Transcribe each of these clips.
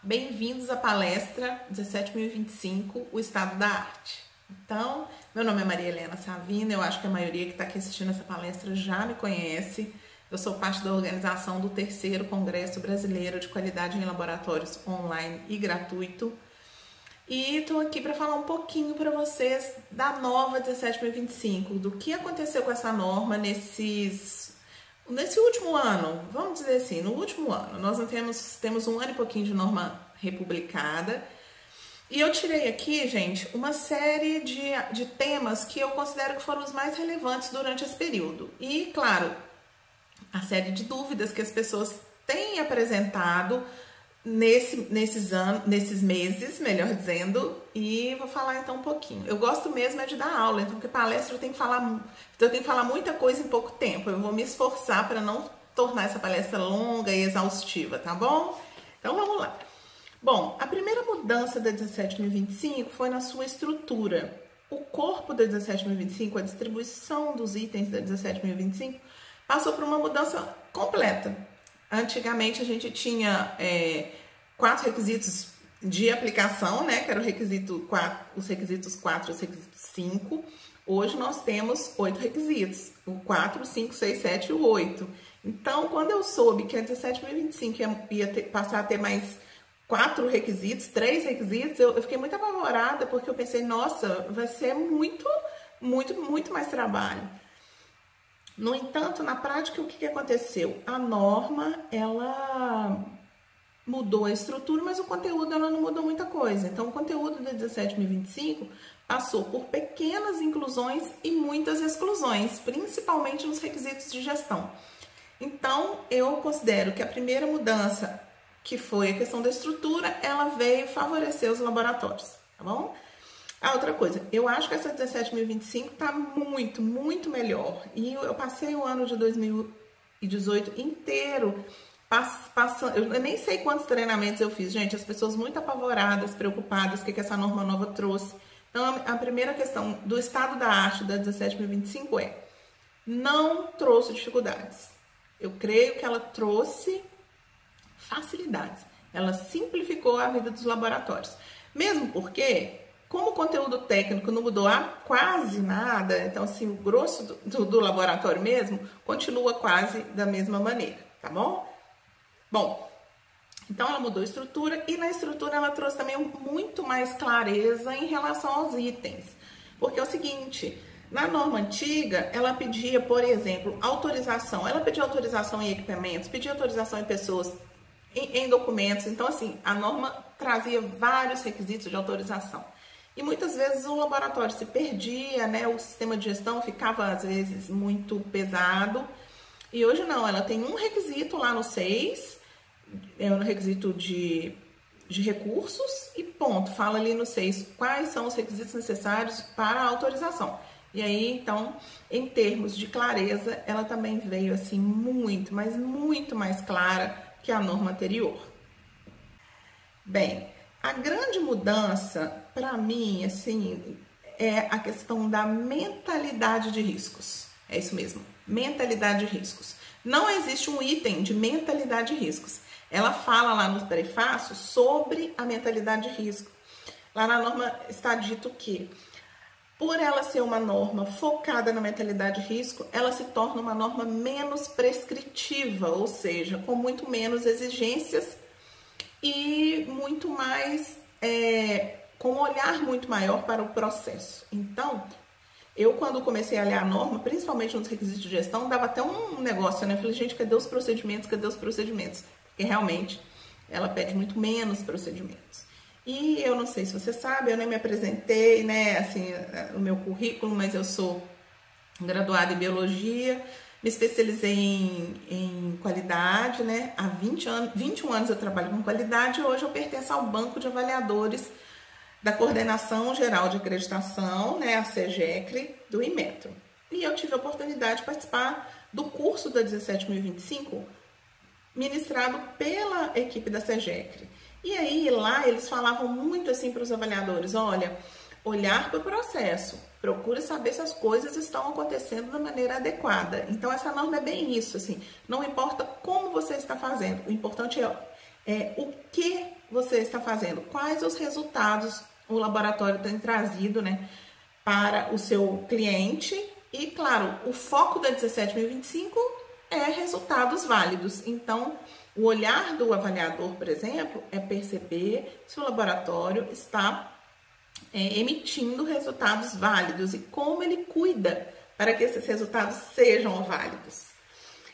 Bem-vindos à palestra 17.025, o Estado da Arte. Então, meu nome é Maria Helena Savina, eu acho que a maioria que está aqui assistindo essa palestra já me conhece. Eu sou parte da organização do 3º Congresso Brasileiro de Qualidade em Laboratórios Online e Gratuito. E estou aqui para falar um pouquinho para vocês da nova 17.025, do que aconteceu com essa norma nesse último ano, vamos dizer assim, no último ano. Nós não temos um ano e pouquinho de norma republicada. E eu tirei aqui, gente, uma série de temas que eu considero que foram os mais relevantes durante esse período. E, claro, a série de dúvidas que as pessoas têm apresentado nesses meses, melhor dizendo, e vou falar então um pouquinho. Eu gosto mesmo é de dar aula, então porque palestra eu tenho que falar muita coisa em pouco tempo. Eu vou me esforçar para não tornar essa palestra longa e exaustiva, tá bom? Então vamos lá. Bom, a primeira mudança da 17.025 foi na sua estrutura. O corpo da 17.025, a distribuição dos itens da 17.025, passou por uma mudança completa. Antigamente a gente tinha 4 requisitos de aplicação, né? Que era os requisitos 4 e os requisitos 5. Hoje nós temos 8 requisitos, o 4, 5, 6, 7 e o 8. Então, quando eu soube que a 17.025 ia passar a ter mais 4 requisitos, 3 requisitos, eu fiquei muito apavorada, porque eu pensei, nossa, vai ser muito mais trabalho. No entanto, na prática, o que aconteceu? A norma, ela mudou a estrutura, mas o conteúdo ela não mudou muita coisa. Então, o conteúdo da 17.025 passou por pequenas inclusões e muitas exclusões, principalmente nos requisitos de gestão. Então, eu considero que a primeira mudança, que foi a questão da estrutura, ela veio favorecer os laboratórios, tá bom? A outra coisa, eu acho que essa 17.025 tá muito melhor. E eu passei o ano de 2018 inteiro passando, eu nem sei quantos treinamentos eu fiz, gente, as pessoas muito apavoradas, preocupadas, o que essa norma nova trouxe. Então, a primeira questão do estado da arte da 17.025 não trouxe dificuldades. Eu creio que ela trouxe facilidades. Ela simplificou a vida dos laboratórios. Mesmo porque, como o conteúdo técnico não mudou quase nada, então assim, o grosso do laboratório mesmo continua quase da mesma maneira, tá bom? Bom, então ela mudou a estrutura e na estrutura ela trouxe também muito mais clareza em relação aos itens. Porque é o seguinte, na norma antiga, ela pedia, por exemplo, autorização. Ela pedia autorização em equipamentos, pedia autorização em pessoas, em documentos. Então, assim, a norma trazia vários requisitos de autorização. E muitas vezes o laboratório se perdia, né? O sistema de gestão ficava, às vezes, muito pesado. E hoje não, ela tem um requisito lá no 6, no requisito de recursos e ponto. Fala ali no 6 quais são os requisitos necessários para a autorização. E aí, então, em termos de clareza, ela também veio, assim, muito mais clara que a norma anterior. Bem, a grande mudança, para mim, assim, é a questão da mentalidade de riscos. É isso mesmo, mentalidade de riscos. Não existe um item de mentalidade de riscos. Ela fala lá no prefácio sobre a mentalidade de risco. Lá na norma está dito que, por ela ser uma norma focada na mentalidade de risco, ela se torna uma norma menos prescritiva, ou seja, com muito menos exigências e muito mais, com um olhar muito maior para o processo. Então, eu quando comecei a ler a norma, principalmente nos requisitos de gestão, dava até um negócio, né? Eu falei, gente, cadê os procedimentos? Cadê os procedimentos? Porque realmente ela pede muito menos procedimentos. E eu não sei se você sabe, eu nem me apresentei, né, assim, no meu currículo, mas eu sou graduada em biologia, me especializei em qualidade, né, há 21 anos eu trabalho com qualidade e hoje eu pertenço ao banco de avaliadores da Coordenação Geral de Acreditação, né, a CEGECRE, do Inmetro. E eu tive a oportunidade de participar do curso da 17.025, ministrado pela equipe da CEGECRE. E aí, lá, eles falavam muito assim para os avaliadores, olha, olhar para o processo, procure saber se as coisas estão acontecendo da maneira adequada. Então, essa norma é bem isso, assim, não importa como você está fazendo, o importante é o que você está fazendo, quais os resultados o laboratório tem trazido, né, para o seu cliente. E, claro, o foco da 17.025 é resultados válidos. Então, o olhar do avaliador, por exemplo, é perceber se o laboratório está emitindo resultados válidos e como ele cuida para que esses resultados sejam válidos.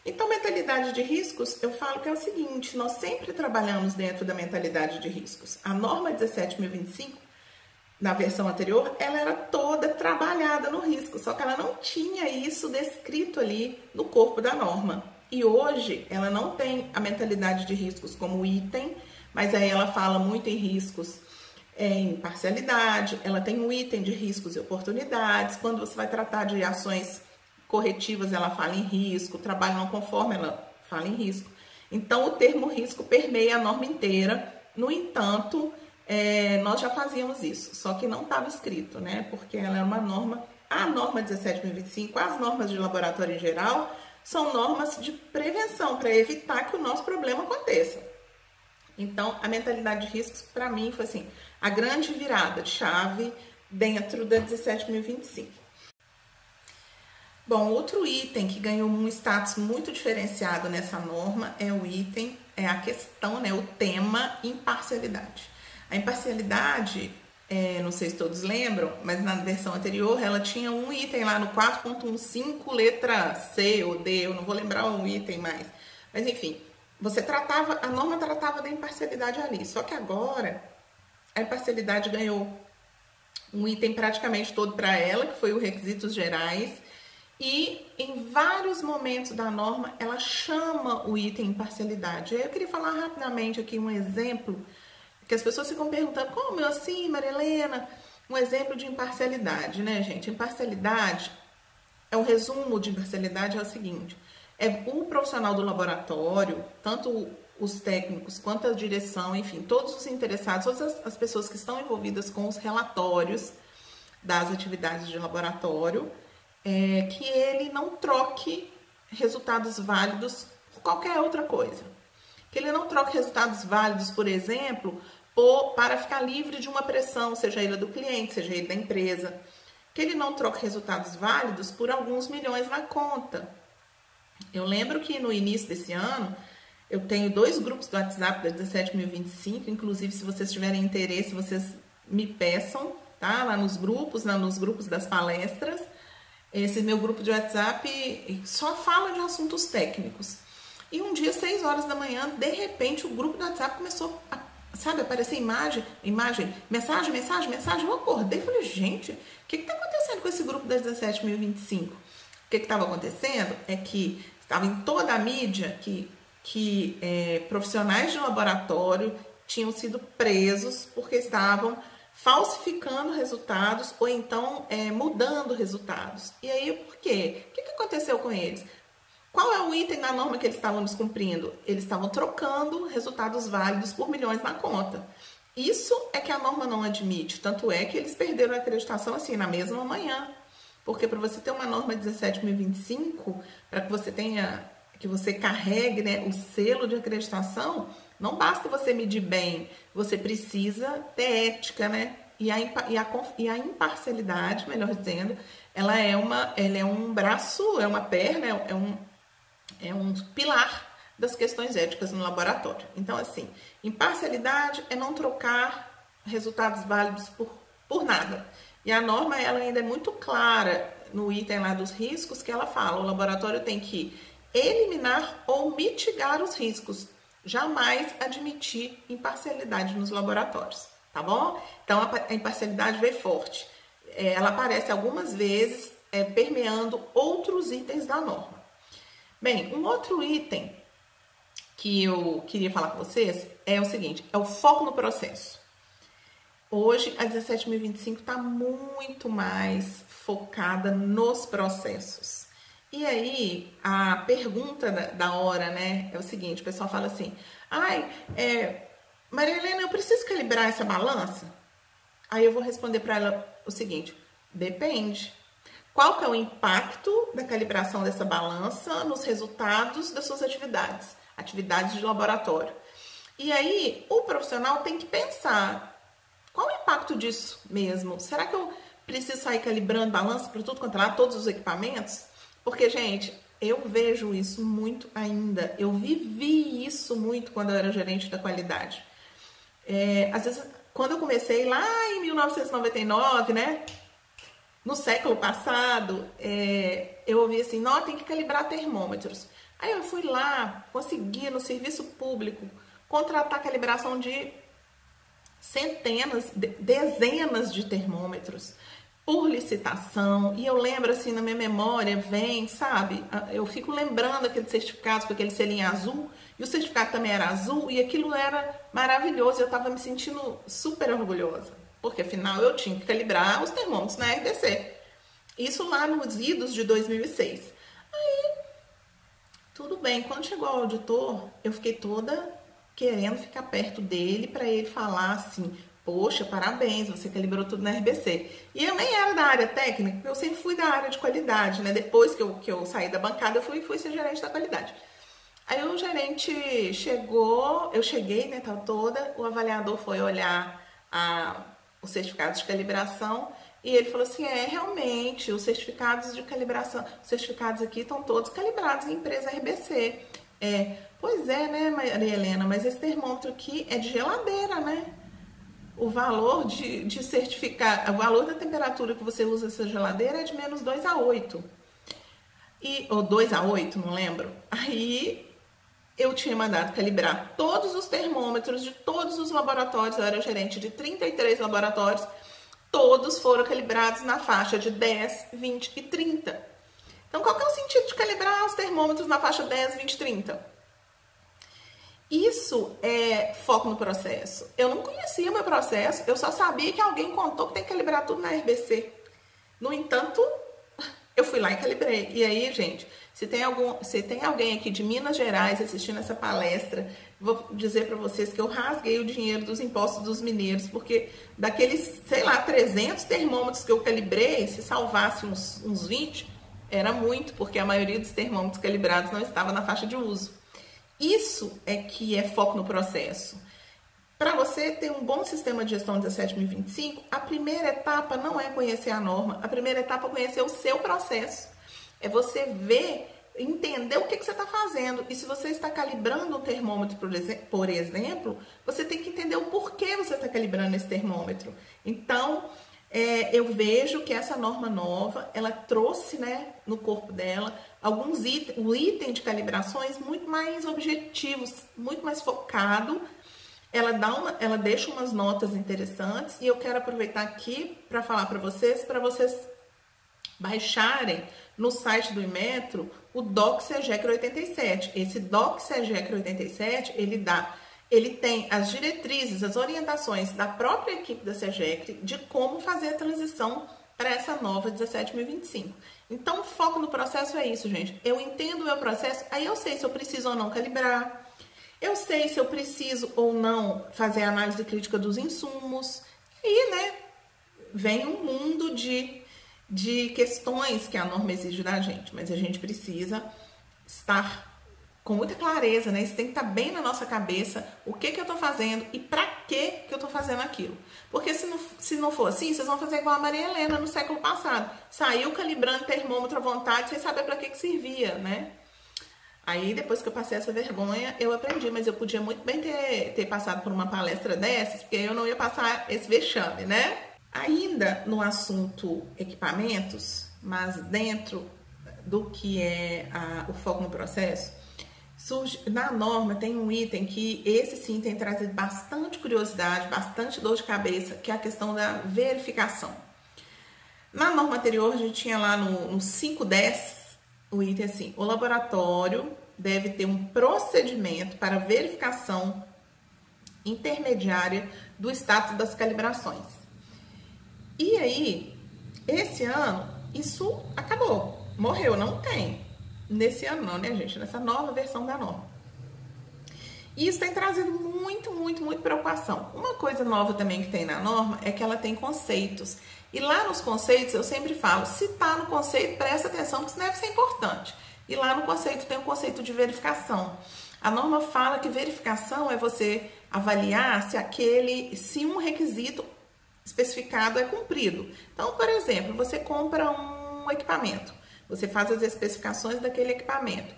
Então, mentalidade de riscos, eu falo que é o seguinte, nós sempre trabalhamos dentro da mentalidade de riscos. A norma 17.025, na versão anterior, ela era toda trabalhada no risco, só que ela não tinha isso descrito ali no corpo da norma. E hoje, ela não tem a mentalidade de riscos como item, mas aí ela fala muito em riscos em parcialidade, ela tem um item de riscos e oportunidades. Quando você vai tratar de ações corretivas, ela fala em risco, trabalho não conforme, ela fala em risco. Então, o termo risco permeia a norma inteira. No entanto, nós já fazíamos isso, só que não estava escrito, né? Porque ela é uma norma, a norma 17.025, as normas de laboratório em geral, são normas de prevenção, para evitar que o nosso problema aconteça. Então, a mentalidade de riscos, para mim, foi assim, a grande virada de chave dentro da 17.025. Bom, outro item que ganhou um status muito diferenciado nessa norma é o item, é a questão, né, o tema imparcialidade. A imparcialidade, não sei se todos lembram, mas na versão anterior ela tinha um item lá no 4.15, letra C ou D, eu não vou lembrar o item mais. Mas enfim, a norma tratava da imparcialidade ali, só que agora a imparcialidade ganhou um item praticamente todo para ela, que foi os requisitos gerais, e em vários momentos da norma ela chama o item imparcialidade. Eu queria falar rapidamente aqui um exemplo, que as pessoas ficam perguntando, como assim, Maria Helena? Um exemplo de imparcialidade, né, gente? Imparcialidade, um resumo de imparcialidade é o seguinte, o profissional do laboratório, tanto os técnicos quanto a direção, enfim, todos os interessados, todas as pessoas que estão envolvidas com os relatórios das atividades de laboratório, que ele não troque resultados válidos por qualquer outra coisa. Que ele não troque resultados válidos, por exemplo, para ficar livre de uma pressão, seja ele do cliente, seja ele da empresa. Que ele não troque resultados válidos por alguns milhões na conta. Eu lembro que no início desse ano, eu tenho 2 grupos do WhatsApp da 17.025, inclusive se vocês tiverem interesse, vocês me peçam, tá? Lá nos grupos das palestras. Esse meu grupo de WhatsApp só fala de assuntos técnicos. E um dia, 6 horas da manhã, de repente, o grupo do WhatsApp começou a, aparecer imagem, mensagem. Eu acordei e falei, gente, o que está acontecendo com esse grupo das 17.025? O que estava acontecendo é que estava em toda a mídia que profissionais de laboratório tinham sido presos porque estavam falsificando resultados ou então mudando resultados. E aí, por quê? O que aconteceu com eles? Qual é o item da norma que eles estavam descumprindo? Eles estavam trocando resultados válidos por milhões na conta. Isso é que a norma não admite. Tanto é que eles perderam a acreditação assim, na mesma manhã. Porque para você ter uma norma 17.025, para que você carregue, né, o selo de acreditação, não basta você medir bem, você precisa ter ética, né? E a imparcialidade, melhor dizendo, ela é um braço, é uma perna, é um pilar das questões éticas no laboratório. Então, assim, imparcialidade é não trocar resultados válidos por nada. E a norma, ela ainda é muito clara no item lá dos riscos, que ela fala, o laboratório tem que eliminar ou mitigar os riscos, jamais admitir imparcialidade nos laboratórios, tá bom? Então, a imparcialidade veio forte. Ela aparece algumas vezes permeando outros itens da norma. Bem, um outro item que eu queria falar com vocês é o seguinte, é o foco no processo. Hoje, a 17.025 está muito mais focada nos processos. E aí, a pergunta da hora, né, é o seguinte, o pessoal fala assim, Maria Helena, eu preciso calibrar essa balança? Aí eu vou responder para ela o seguinte, depende. Qual que é o impacto da calibração dessa balança nos resultados das suas atividades de laboratório? E aí, o profissional tem que pensar, qual é o impacto disso mesmo? Será que eu preciso sair calibrando balança para tudo quanto é lá, todos os equipamentos? Porque, gente, eu vejo isso muito ainda. Eu vivi isso muito quando eu era gerente da qualidade. Às vezes, quando eu comecei lá em 1999, né? No século passado, eu ouvi assim, não, tem que calibrar termômetros. Aí eu fui lá, consegui no serviço público contratar calibração de centenas, dezenas de termômetros por licitação. E eu lembro assim, na minha memória, vem, sabe? Eu fico lembrando aqueles certificados com aquele selinho azul, e o certificado também era azul, e aquilo era maravilhoso. Eu tava me sentindo super orgulhosa, porque afinal eu tinha que calibrar os termômetros na RDC. Isso lá nos idos de 2006. Aí, tudo bem. Quando chegou o auditor, eu fiquei toda querendo ficar perto dele para ele falar assim, poxa, parabéns, você calibrou tudo na RBC. E eu nem era da área técnica, porque eu sempre fui da área de qualidade, né? Depois que eu saí da bancada, eu fui ser gerente da qualidade. Aí o gerente chegou, eu cheguei, né, tal toda, o avaliador foi olhar os certificados de calibração e ele falou assim, realmente, os certificados de calibração, os certificados aqui estão todos calibrados em empresa RBC. Pois é, né, Maria Helena, mas esse termômetro aqui é de geladeira, né? O valor de certificado, o valor da temperatura que você usa essa geladeira é de menos 2 a 8. Ou 2 a 8, não lembro. Aí eu tinha mandado calibrar todos os termômetros de todos os laboratórios, eu era gerente de 33 laboratórios, todos foram calibrados na faixa de 10, 20 e 30. Então, qual que é o sentido de calibrar os termômetros na faixa 10, 20 e 30? Isso é foco no processo. Eu não conhecia o meu processo, eu só sabia que alguém contou que tem que calibrar tudo na RBC. No entanto, eu fui lá e calibrei. E aí, gente, se tem alguém aqui de Minas Gerais assistindo essa palestra, vou dizer para vocês que eu rasguei o dinheiro dos impostos dos mineiros, porque daqueles, sei lá, 300 termômetros que eu calibrei, se salvasse uns 20, era muito, porque a maioria dos termômetros calibrados não estava na faixa de uso. Isso é que é foco no processo. Para você ter um bom sistema de gestão 17025, a primeira etapa não é conhecer a norma, a primeira etapa é conhecer o seu processo. É você ver, entender o que você está fazendo. E se você está calibrando um termômetro, por exemplo, você tem que entender o porquê você está calibrando esse termômetro. Então, eu vejo que essa norma nova, ela trouxe, né, no corpo dela alguns itens de calibrações muito mais objetivos, muito mais focado. Ela deixa umas notas interessantes e eu quero aproveitar aqui para falar para vocês baixarem no site do Inmetro o DOC SEGECR 87. Esse DOC SEGECR 87, ele tem as diretrizes, as orientações da própria equipe da SEGECR de como fazer a transição para essa nova 17025. Então, o foco no processo é isso, gente. Eu entendo o meu processo, aí eu sei se eu preciso ou não calibrar, eu sei se eu preciso ou não fazer a análise crítica dos insumos. E, né, vem um mundo de questões que a norma exige da gente, mas a gente precisa estar com muita clareza, né? Isso tem que estar bem na nossa cabeça, o que eu tô fazendo e pra que eu tô fazendo aquilo. Porque se não for assim, vocês vão fazer igual a Maria Helena no século passado. Saiu calibrando termômetro à vontade, sem saber pra que servia, né? Aí, depois que eu passei essa vergonha, eu aprendi, mas eu podia muito bem ter passado por uma palestra dessas, porque eu não ia passar esse vexame, né? Ainda no assunto equipamentos, mas dentro do que é o foco no processo, na norma tem um item que esse sim tem trazido bastante curiosidade, bastante dor de cabeça, que é a questão da verificação. Na norma anterior, a gente tinha lá no 510 o item assim: o laboratório deve ter um procedimento para verificação intermediária do status das calibrações. E aí, esse ano, isso acabou, morreu, não tem. Nesse ano não, né, gente? Nessa nova versão da norma. E isso tem trazido muito preocupação. Uma coisa nova também que tem na norma é que ela tem conceitos. E lá nos conceitos, eu sempre falo, se tá no conceito, presta atenção que isso deve ser importante. E lá no conceito tem o conceito de verificação. A norma fala que verificação é você avaliar se um requisito especificado é cumprido. Então, por exemplo, você compra um equipamento, você faz as especificações daquele equipamento.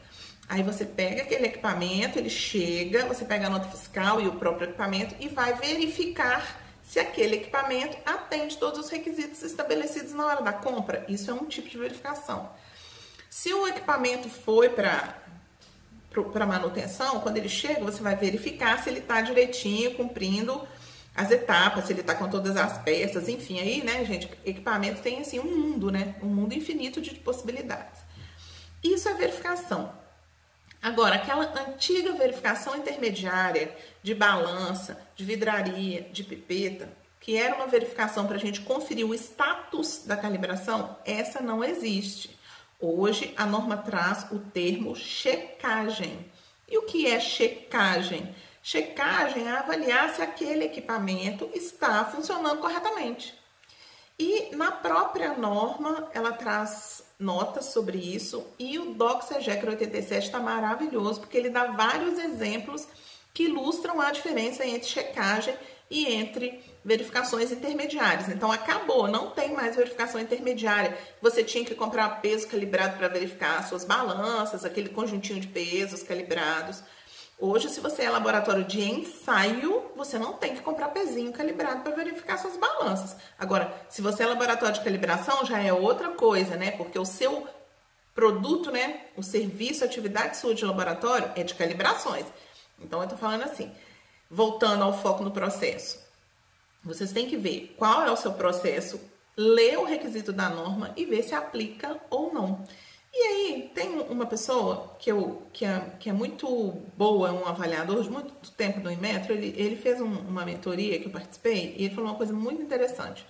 Aí você pega aquele equipamento, ele chega, você pega a nota fiscal e o próprio equipamento e vai verificar se aquele equipamento atende todos os requisitos estabelecidos na hora da compra. Isso é um tipo de verificação. Se o equipamento foi para manutenção, quando ele chega, você vai verificar se ele está direitinho, cumprindo as etapas, se ele está com todas as peças, enfim, aí, né, gente, equipamento tem, assim, um mundo, né, um mundo infinito de possibilidades. Isso é verificação. Agora, aquela antiga verificação intermediária de balança, de vidraria, de pipeta, que era uma verificação para a gente conferir o status da calibração, essa não existe. Hoje, a norma traz o termo checagem. E o que é checagem? Checagem é avaliar se aquele equipamento está funcionando corretamente. E na própria norma, ela traz notas sobre isso, e o DOC SEGECRA 87 está maravilhoso, porque ele dá vários exemplos que ilustram a diferença entre checagem e entre verificações intermediárias. Então, acabou, não tem mais verificação intermediária. Você tinha que comprar peso calibrado para verificar as suas balanças, aquele conjuntinho de pesos calibrados. Hoje, se você é laboratório de ensaio, você não tem que comprar pezinho calibrado para verificar suas balanças. Agora, se você é laboratório de calibração, já é outra coisa, né? Porque o seu produto, né, o serviço, a atividade sua de laboratório é de calibrações. Então, eu tô falando assim, voltando ao foco no processo. Vocês têm que ver qual é o seu processo, ler o requisito da norma e ver se aplica ou não. E aí, tem uma pessoa que é muito boa, um avaliador de muito tempo do Inmetro, ele fez uma mentoria que eu participei e ele falou uma coisa muito interessante.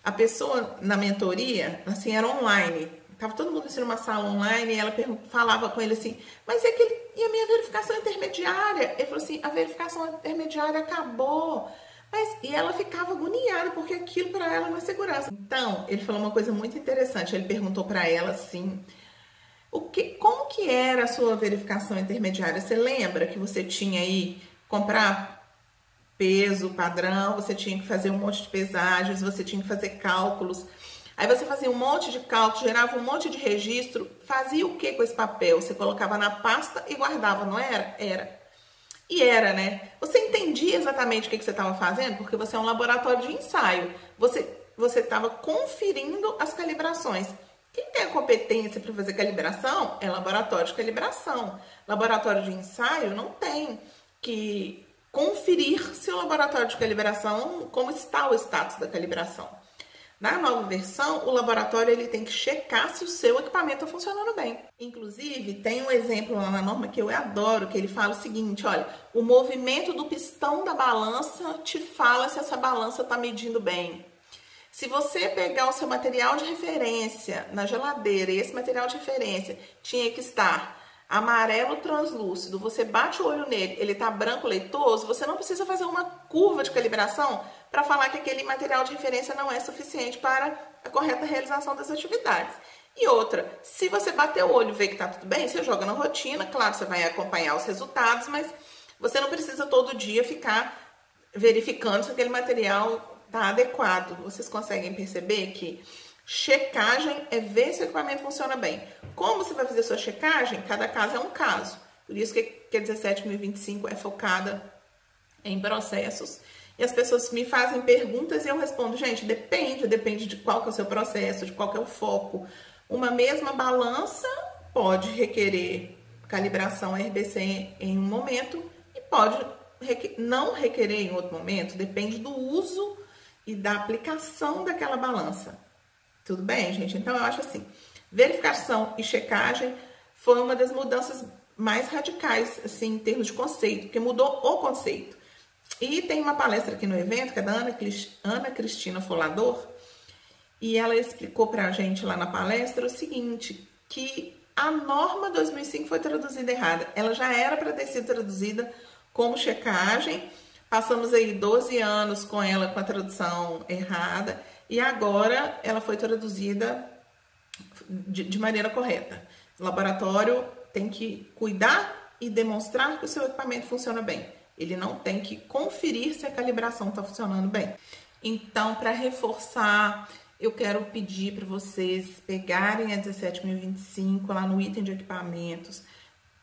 A pessoa na mentoria, assim, era online, tava todo mundo assim numa sala online e ela falava com ele assim, mas e a minha verificação intermediária? Ele falou assim, a verificação intermediária acabou. E ela ficava agoniada, porque aquilo para ela não é segurança. Então, ele falou uma coisa muito interessante, ele perguntou para ela assim, como que era a sua verificação intermediária? Você lembra que você tinha aí comprar peso padrão, você tinha que fazer um monte de pesagens, você tinha que fazer cálculos. Aí você fazia um monte de cálculos, gerava um monte de registro, fazia o que com esse papel? Você colocava na pasta e guardava, não era? Era. E era, né? Você entendia exatamente o que você estava fazendo? Porque você é um laboratório de ensaio. Você estava conferindo as calibrações. Quem tem a competência para fazer calibração é laboratório de calibração. Laboratório de ensaio não tem que conferir se o laboratório de calibração, como está o status da calibração. Na nova versão, o laboratório ele tem que checar se o seu equipamento está funcionando bem. Inclusive, tem um exemplo lá na norma que eu adoro, que ele fala o seguinte, olha, o movimento do pistão da balança te fala se essa balança está medindo bem. Se você pegar o seu material de referência na geladeira e esse material de referência tinha que estar amarelo translúcido, você bate o olho nele, ele está branco leitoso, você não precisa fazer uma curva de calibração para falar que aquele material de referência não é suficiente para a correta realização das atividades. E outra, se você bater o olho e ver que está tudo bem, você joga na rotina, claro, você vai acompanhar os resultados, mas você não precisa todo dia ficar verificando se aquele material está adequado. Vocês conseguem perceber que checagem é ver se o equipamento funciona bem. Como você vai fazer sua checagem? Cada caso é um caso. Por isso que a 17.025 é focada em processos. E as pessoas me fazem perguntas e eu respondo, gente, depende de qual que é o seu processo, de qual que é o foco. Uma mesma balança pode requerer calibração RBC em um momento e pode não requerer em outro momento, depende do uso e da aplicação daquela balança. Tudo bem, gente? Então, eu acho assim, verificação e checagem foi uma das mudanças mais radicais, assim, em termos de conceito, porque mudou o conceito. E tem uma palestra aqui no evento, que é da Ana Cristina Folador, e ela explicou pra gente lá na palestra o seguinte, que a norma 2005 foi traduzida errada. Ela já era para ter sido traduzida como checagem, passamos aí 12 anos com ela com a tradução errada, e agora ela foi traduzida de maneira correta. O laboratório tem que cuidar e demonstrar que o seu equipamento funciona bem. Ele não tem que conferir se a calibração está funcionando bem. Então, para reforçar, eu quero pedir para vocês pegarem a 17025 lá no item de equipamentos,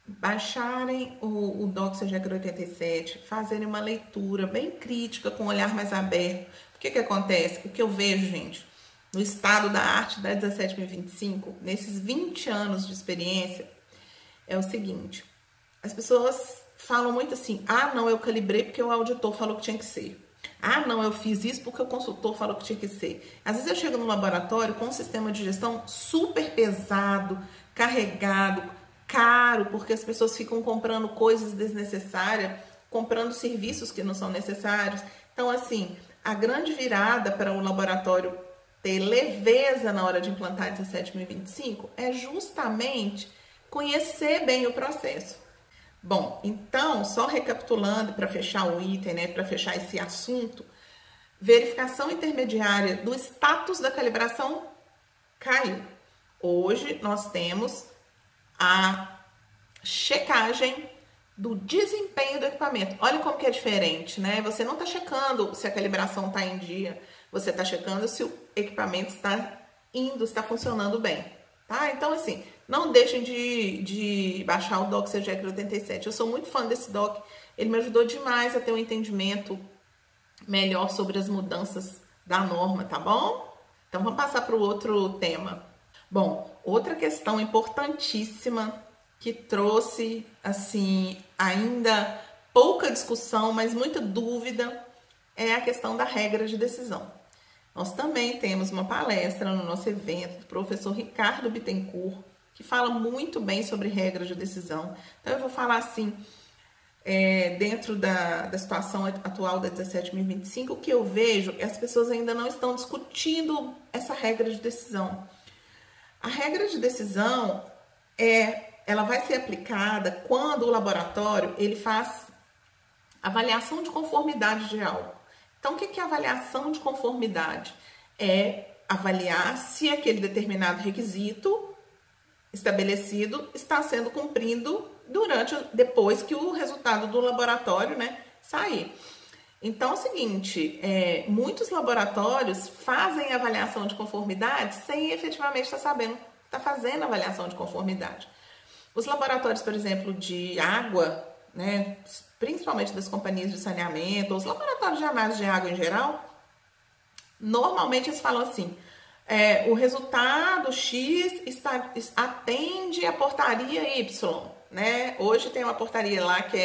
baixarem o Doxer Jagger 87, fazerem uma leitura bem crítica, com um olhar mais aberto. O que acontece? O que eu vejo, gente, no estado da arte da 17025, nesses 20 anos de experiência, é o seguinte: as pessoas falam muito assim, ah, não, eu calibrei porque o auditor falou que tinha que ser. Ah, não, eu fiz isso porque o consultor falou que tinha que ser. Às vezes eu chego no laboratório com um sistema de gestão super pesado, carregado, caro, porque as pessoas ficam comprando coisas desnecessárias, comprando serviços que não são necessários. Então, assim, a grande virada para o laboratório ter leveza na hora de implantar 17025 é justamente conhecer bem o processo. Bom, então, só recapitulando para fechar o item, né, para fechar esse assunto, verificação intermediária do status da calibração caiu. Hoje nós temos a checagem do desempenho do equipamento. Olha como que é diferente, né? Você não está checando se a calibração está em dia, você está checando se o equipamento está está funcionando bem, tá? Então, assim, não deixem de baixar o Doxer Jagger 87. Eu sou muito fã desse doc, ele me ajudou demais a ter um entendimento melhor sobre as mudanças da norma, tá bom? Então, vamos passar para o outro tema. Bom, outra questão importantíssima que trouxe, assim, ainda pouca discussão, mas muita dúvida, é a questão da regra de decisão. Nós também temos uma palestra no nosso evento do professor Ricardo Bittencourt, que fala muito bem sobre regra de decisão. Então, eu vou falar assim, dentro da situação atual da 17025, o que eu vejo é que as pessoas ainda não estão discutindo essa regra de decisão. A regra de decisão ela vai ser aplicada quando o laboratório ele faz avaliação de conformidade de algo. Então, o que é avaliação de conformidade? É avaliar se aquele determinado requisito estabelecido está sendo cumprido depois que o resultado do laboratório, né, sair. Então, é o seguinte, muitos laboratórios fazem avaliação de conformidade sem efetivamente estar sabendo que está fazendo avaliação de conformidade. Os laboratórios, por exemplo, de água, né, principalmente das companhias de saneamento, os laboratórios de análise de água em geral, normalmente eles falam assim, o resultado X atende a portaria Y, né? Hoje tem uma portaria lá que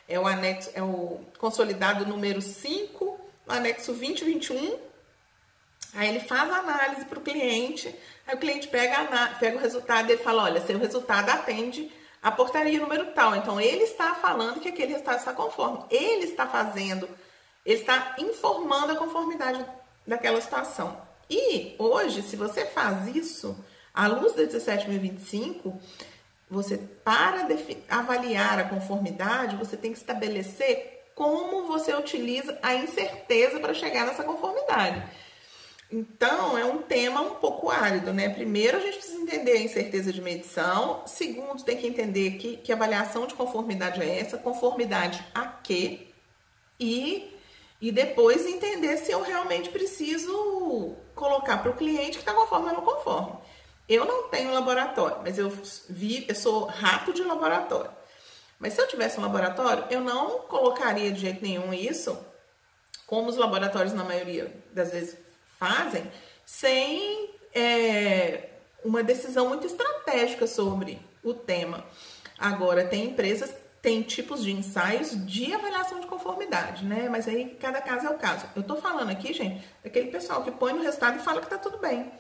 é o anexo, é o consolidado número 5, o anexo 2021. Aí ele faz a análise para o cliente, aí o cliente pega o resultado e ele fala, olha, seu resultado atende a portaria número tal. Então, ele está falando que aquele resultado está conforme. Ele está informando a conformidade daquela situação. E hoje, se você faz isso, à luz da 17025, você, para avaliar a conformidade, você tem que estabelecer como você utiliza a incerteza para chegar nessa conformidade. Então, é um tema um pouco árido, né? Primeiro, a gente precisa entender a incerteza de medição. Segundo, tem que entender que avaliação de conformidade é essa, conformidade a quê? E depois entender se eu realmente preciso colocar para o cliente que está conforme ou não conforme. Eu não tenho laboratório, mas eu sou rato de laboratório. Mas se eu tivesse um laboratório, eu não colocaria de jeito nenhum isso, como os laboratórios na maioria das vezes fazem, sem uma decisão muito estratégica sobre o tema. Agora, tem empresas, tem tipos de ensaios de avaliação de conformidade, né? Mas aí cada caso é o caso. Eu tô falando aqui, gente, daquele pessoal que põe no resultado e fala que tá tudo bem.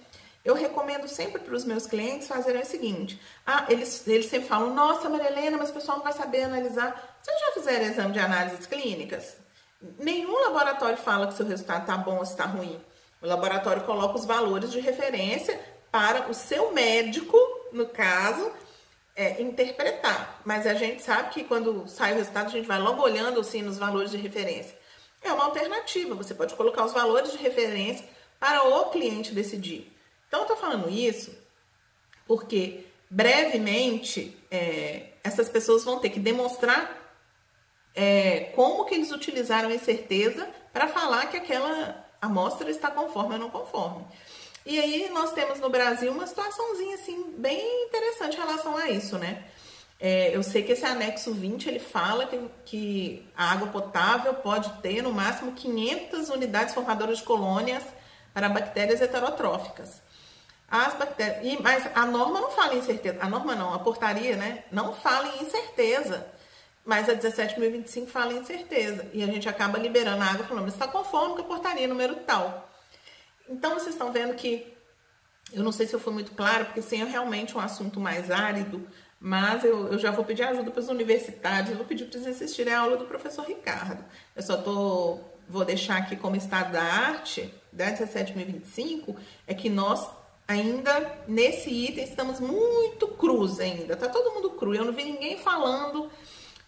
Eu recomendo sempre para os meus clientes fazerem o seguinte, eles sempre falam, nossa, Maria Helena, mas o pessoal não vai saber analisar. Vocês já fizeram exame de análises clínicas? Nenhum laboratório fala que seu resultado tá bom ou está ruim. O laboratório coloca os valores de referência para o seu médico, no caso, interpretar. Mas a gente sabe que quando sai o resultado, a gente vai logo olhando assim, nos valores de referência. É uma alternativa, você pode colocar os valores de referência para o cliente decidir. Então, eu tô falando isso porque brevemente, essas pessoas vão ter que demonstrar como que eles utilizaram a incerteza para falar que aquela amostra está conforme ou não conforme. E aí nós temos no Brasil uma situaçãozinha assim bem interessante em relação a isso, né? Eu sei que esse anexo 20 ele fala que a água potável pode ter no máximo 500 unidades formadoras de colônias para bactérias heterotróficas. As bactérias, mas a norma não fala em incerteza, a norma não, a portaria, né, não fala em incerteza, mas a 17.025 fala em incerteza, e a gente acaba liberando a água falando, está conforme com a portaria número tal. Então vocês estão vendo que, eu não sei se eu fui muito claro, porque sim, é realmente um assunto mais árido, mas eu já vou pedir ajuda para os universitários, eu vou pedir para eles assistirem a aula do professor Ricardo. Eu só vou deixar aqui como estado da arte, da 17.025, é que nós ainda, nesse item, estamos muito crus ainda, tá todo mundo cru, eu não vi ninguém falando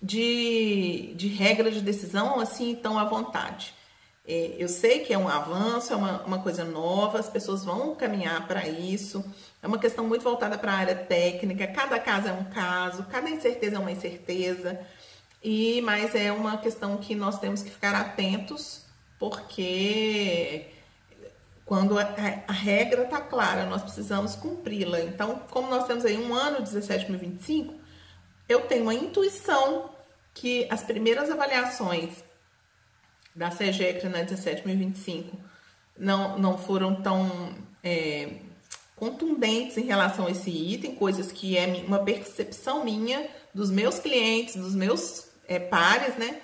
de regra de decisão assim tão à vontade. Eu sei que é um avanço, é uma coisa nova, as pessoas vão caminhar para isso, é uma questão muito voltada para a área técnica, cada caso é um caso, cada incerteza é uma incerteza, mas é uma questão que nós temos que ficar atentos, porque quando a regra está clara, nós precisamos cumpri-la. Então, como nós temos aí um ano 17.025, eu tenho uma intuição que as primeiras avaliações da SEGECRA na 17.025 não foram tão contundentes em relação a esse item, coisas que é uma percepção minha, dos meus clientes, dos meus pares, né?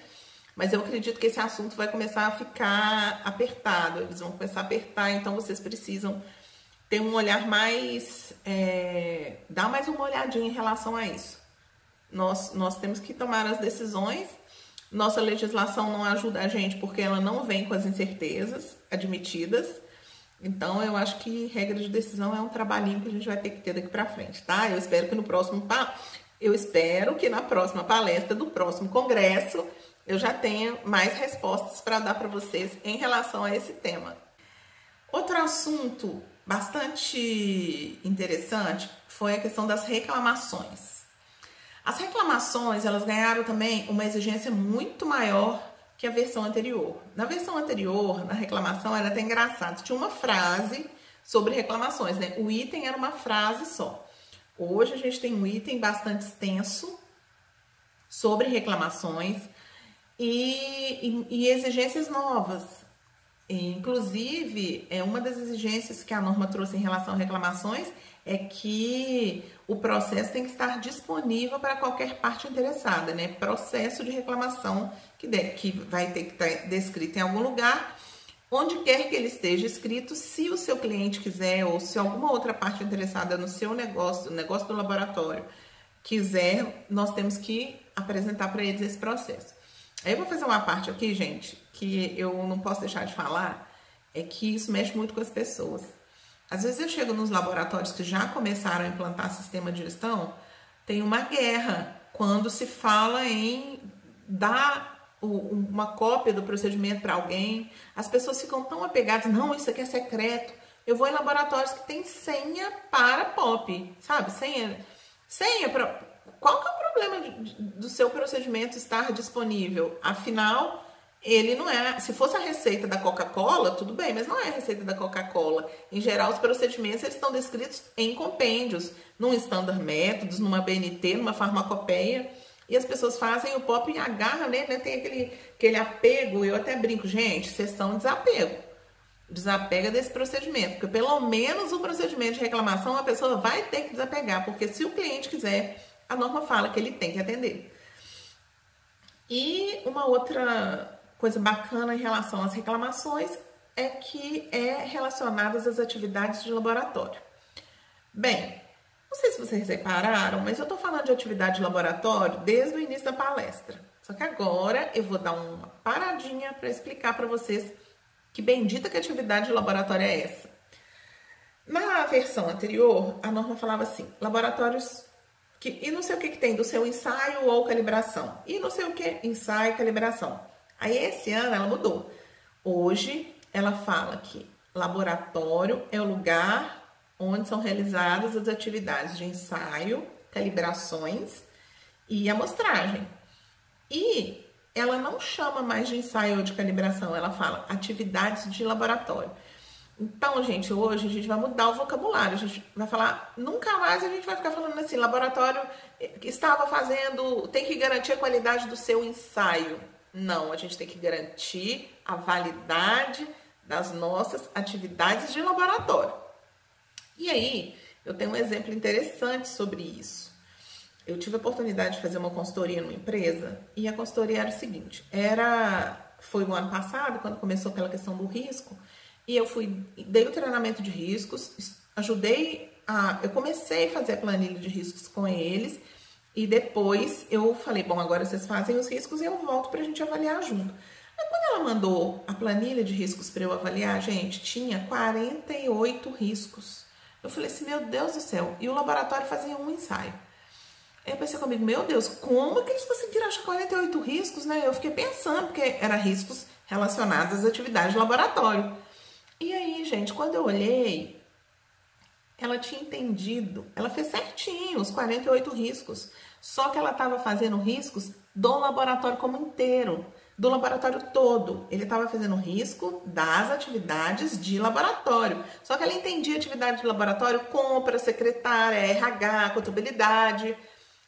Mas eu acredito que esse assunto vai começar a ficar apertado, eles vão começar a apertar, então vocês precisam ter um olhar mais, dar mais uma olhadinha em relação a isso. Nós temos que tomar as decisões, nossa legislação não ajuda a gente porque ela não vem com as incertezas admitidas, então eu acho que regra de decisão é um trabalhinho que a gente vai ter que ter daqui para frente, tá? Eu espero que na próxima palestra do próximo congresso eu já tenha mais respostas para dar para vocês em relação a esse tema. Outro assunto bastante interessante foi a questão das reclamações. As reclamações, elas ganharam também uma exigência muito maior que a versão anterior. Na versão anterior, na reclamação, era até engraçado, tinha uma frase sobre reclamações, né? O item era uma frase só. Hoje a gente tem um item bastante extenso sobre reclamações e exigências novas. Inclusive, uma das exigências que a norma trouxe em relação a reclamações é que o processo tem que estar disponível para qualquer parte interessada, né? Processo de reclamação que vai ter que estar descrito em algum lugar, onde quer que ele esteja escrito, se o seu cliente quiser ou se alguma outra parte interessada no seu negócio, no negócio do laboratório, quiser, nós temos que apresentar para eles esse processo. Aí eu vou fazer uma parte aqui, gente, que eu não posso deixar de falar, é que isso mexe muito com as pessoas. Às vezes eu chego nos laboratórios que já começaram a implantar sistema de gestão, tem uma guerra quando se fala em dar uma cópia do procedimento para alguém. As pessoas ficam tão apegadas, não, isso aqui é secreto. Eu vou em laboratórios que tem senha para POP, sabe? Senha para... Qual que é o problema do seu procedimento estar disponível? Afinal, ele não é... Se fosse a receita da Coca-Cola, tudo bem, mas não é a receita da Coca-Cola. Em geral, os procedimentos eles estão descritos em compêndios, num Standard Métodos, numa BNT, numa farmacopeia, e as pessoas fazem o POP e agarram, né? Tem aquele apego, eu até brinco, gente, vocês estão desapego. Desapega desse procedimento, porque pelo menos o procedimento de reclamação a pessoa vai ter que desapegar, porque se o cliente quiser, a norma fala que ele tem que atender. E uma outra coisa bacana em relação às reclamações é que é relacionadas às atividades de laboratório. Bem, não sei se vocês repararam, mas eu tô falando de atividade de laboratório desde o início da palestra. Só que agora eu vou dar uma paradinha para explicar para vocês que bendita que atividade de laboratório é essa. Na versão anterior, a norma falava assim, laboratórios e não sei o que tem do seu ensaio ou calibração. E não sei o que, ensaio e calibração. Aí esse ano ela mudou. Hoje ela fala que laboratório é o lugar onde são realizadas as atividades de ensaio, calibrações e amostragem. E ela não chama mais de ensaio ou de calibração, ela fala atividades de laboratório. Então, gente, hoje a gente vai mudar o vocabulário, a gente vai falar, nunca mais a gente vai ficar falando assim, laboratório estava fazendo, tem que garantir a qualidade do seu ensaio. Não, a gente tem que garantir a validade das nossas atividades de laboratório. E aí, eu tenho um exemplo interessante sobre isso. Eu tive a oportunidade de fazer uma consultoria numa empresa e a consultoria era o seguinte, foi o ano passado, quando começou aquela questão do risco, e eu dei o treinamento de riscos, eu comecei a fazer a planilha de riscos com eles e depois eu falei, bom, agora vocês fazem os riscos e eu volto pra gente avaliar junto. Aí quando ela mandou a planilha de riscos para eu avaliar, gente, tinha 48 riscos. Eu falei assim, meu Deus do céu, e o laboratório fazia um ensaio. Aí eu pensei comigo, meu Deus, como é que eles conseguiram achar 48 riscos, né? Eu fiquei pensando, porque eram riscos relacionados às atividades de laboratório. E aí, gente, quando eu olhei, ela tinha entendido, ela fez certinho os 48 riscos, só que ela estava fazendo riscos do laboratório como inteiro, do laboratório todo. Ele estava fazendo risco das atividades de laboratório, só que ela entendia atividade de laboratório, compra, secretária, RH, contabilidade,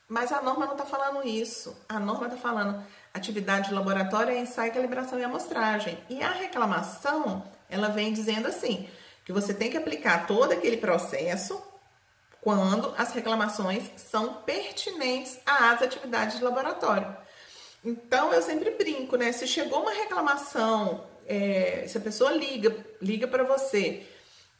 mas a norma não está falando isso. A norma está falando atividade de laboratório é ensaio, calibração e amostragem. E a reclamação, ela vem dizendo assim, que você tem que aplicar todo aquele processo quando as reclamações são pertinentes às atividades de laboratório. Então, eu sempre brinco, né? Se chegou uma reclamação, se a pessoa liga para você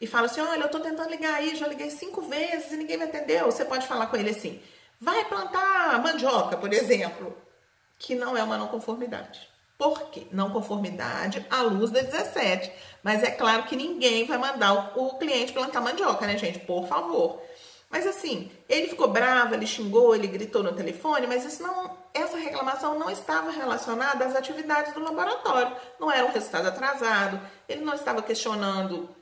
e fala assim, olha, eu tô tentando ligar aí, já liguei 5 vezes e ninguém me atendeu, você pode falar com ele assim, vai plantar mandioca, por exemplo, que não é uma não conformidade. Por quê? Não conformidade à luz da 17. Mas é claro que ninguém vai mandar o cliente plantar mandioca, né, gente? Por favor. Mas assim, ele ficou bravo, ele xingou, ele gritou no telefone, mas essa reclamação não estava relacionada às atividades do laboratório. Não era um resultado atrasado, ele não estava questionando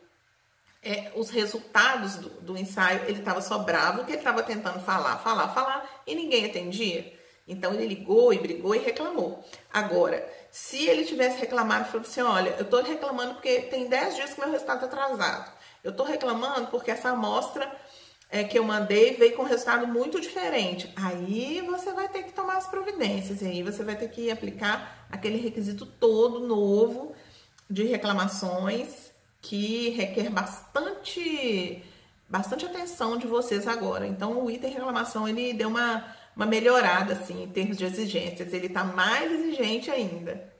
os resultados do ensaio, ele estava só bravo, porque ele estava tentando falar, e ninguém atendia. Então, ele ligou e brigou e reclamou. Agora, se ele tivesse reclamado e falou assim, olha, eu tô reclamando porque tem 10 dias que meu resultado está atrasado. Eu tô reclamando porque essa amostra que eu mandei veio com um resultado muito diferente. Aí, você vai ter que tomar as providências. E aí, você vai ter que aplicar aquele requisito todo novo de reclamações que requer bastante atenção de vocês agora. Então, o item reclamação, ele deu uma melhorada, assim, em termos de exigências. Ele tá mais exigente ainda.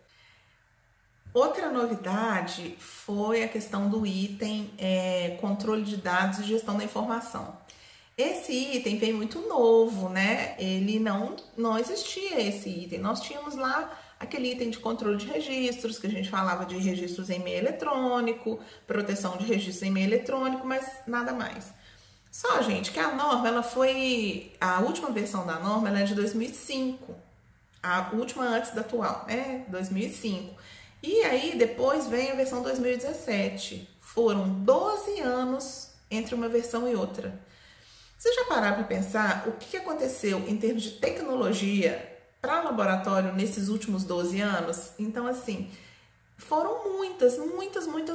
Outra novidade foi a questão do item controle de dados e gestão da informação. Esse item veio muito novo, né? Ele não existia esse item. Nós tínhamos lá aquele item de controle de registros, que a gente falava de registros em meio eletrônico, proteção de registros em meio eletrônico, mas nada mais. Só, gente, que a norma, a última versão da norma, ela é de 2005, a última antes da atual, né, 2005. E aí, depois vem a versão 2017. Foram 12 anos entre uma versão e outra. Você já pararam para pensar o que aconteceu em termos de tecnologia para laboratório nesses últimos 12 anos? Então, assim, foram muitas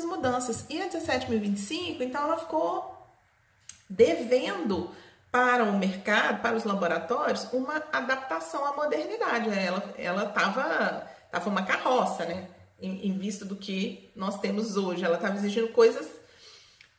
mudanças. E a 17.025, então, ela ficou devendo para o mercado, para os laboratórios, uma adaptação à modernidade. Ela tava uma carroça, né? Em vista do que nós temos hoje. Ela estava exigindo coisas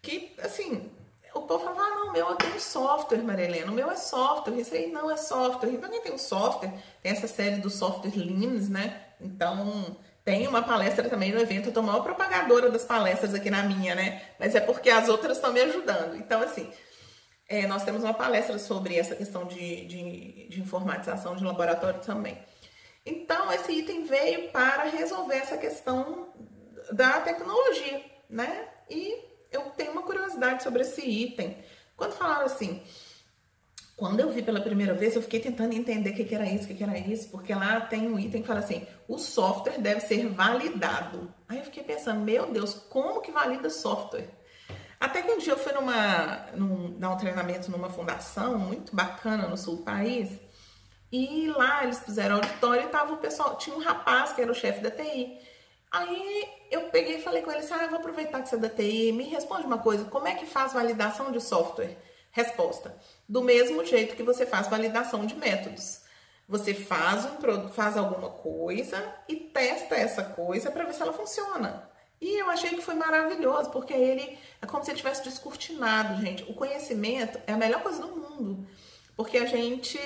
que, assim, o povo falava, ah, não, o meu eu tenho software, Maria Helena, o meu é software, isso aí não é software. Então, quem tem um software, tem essa série do software Linux, né? Então, tem uma palestra também no evento, eu tô a maior propagadora das palestras aqui na minha, né? Mas é porque as outras estão me ajudando. Então, assim, nós temos uma palestra sobre essa questão de informatização de laboratório também. Então, esse item veio para resolver essa questão da tecnologia, né? E eu tenho uma curiosidade sobre esse item. Quando falaram assim, quando eu vi pela primeira vez, eu fiquei tentando entender o que era isso, porque lá tem um item que fala assim, o software deve ser validado. Aí eu fiquei pensando, meu Deus, como que valida software? Até que um dia eu fui dar um treinamento numa fundação muito bacana no sul do país, e lá eles fizeram auditório e tava o pessoal, tinha um rapaz que era o chefe da TI. Aí eu peguei e falei com ele assim, eu vou aproveitar que você é da TI, me responde uma coisa, como é que faz validação de software? Resposta, do mesmo jeito que você faz validação de métodos. Você faz alguma coisa e testa essa coisa para ver se ela funciona. E eu achei que foi maravilhoso, porque ele é como se ele tivesse descortinado, gente. O conhecimento é a melhor coisa do mundo. Porque a gente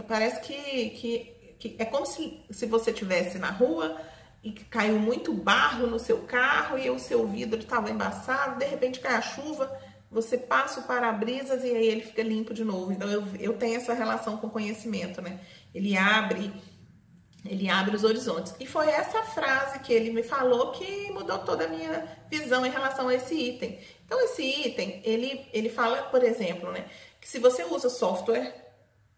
parece que é como se você estivesse na rua e caiu muito barro no seu carro e o seu vidro estava embaçado, de repente cai a chuva, você passa o para-brisas e aí ele fica limpo de novo. Então eu tenho essa relação com o conhecimento, né? Ele abre os horizontes. E foi essa frase que ele me falou que mudou toda a minha visão em relação a esse item. Então esse item, ele fala, por exemplo, né, que se você usa software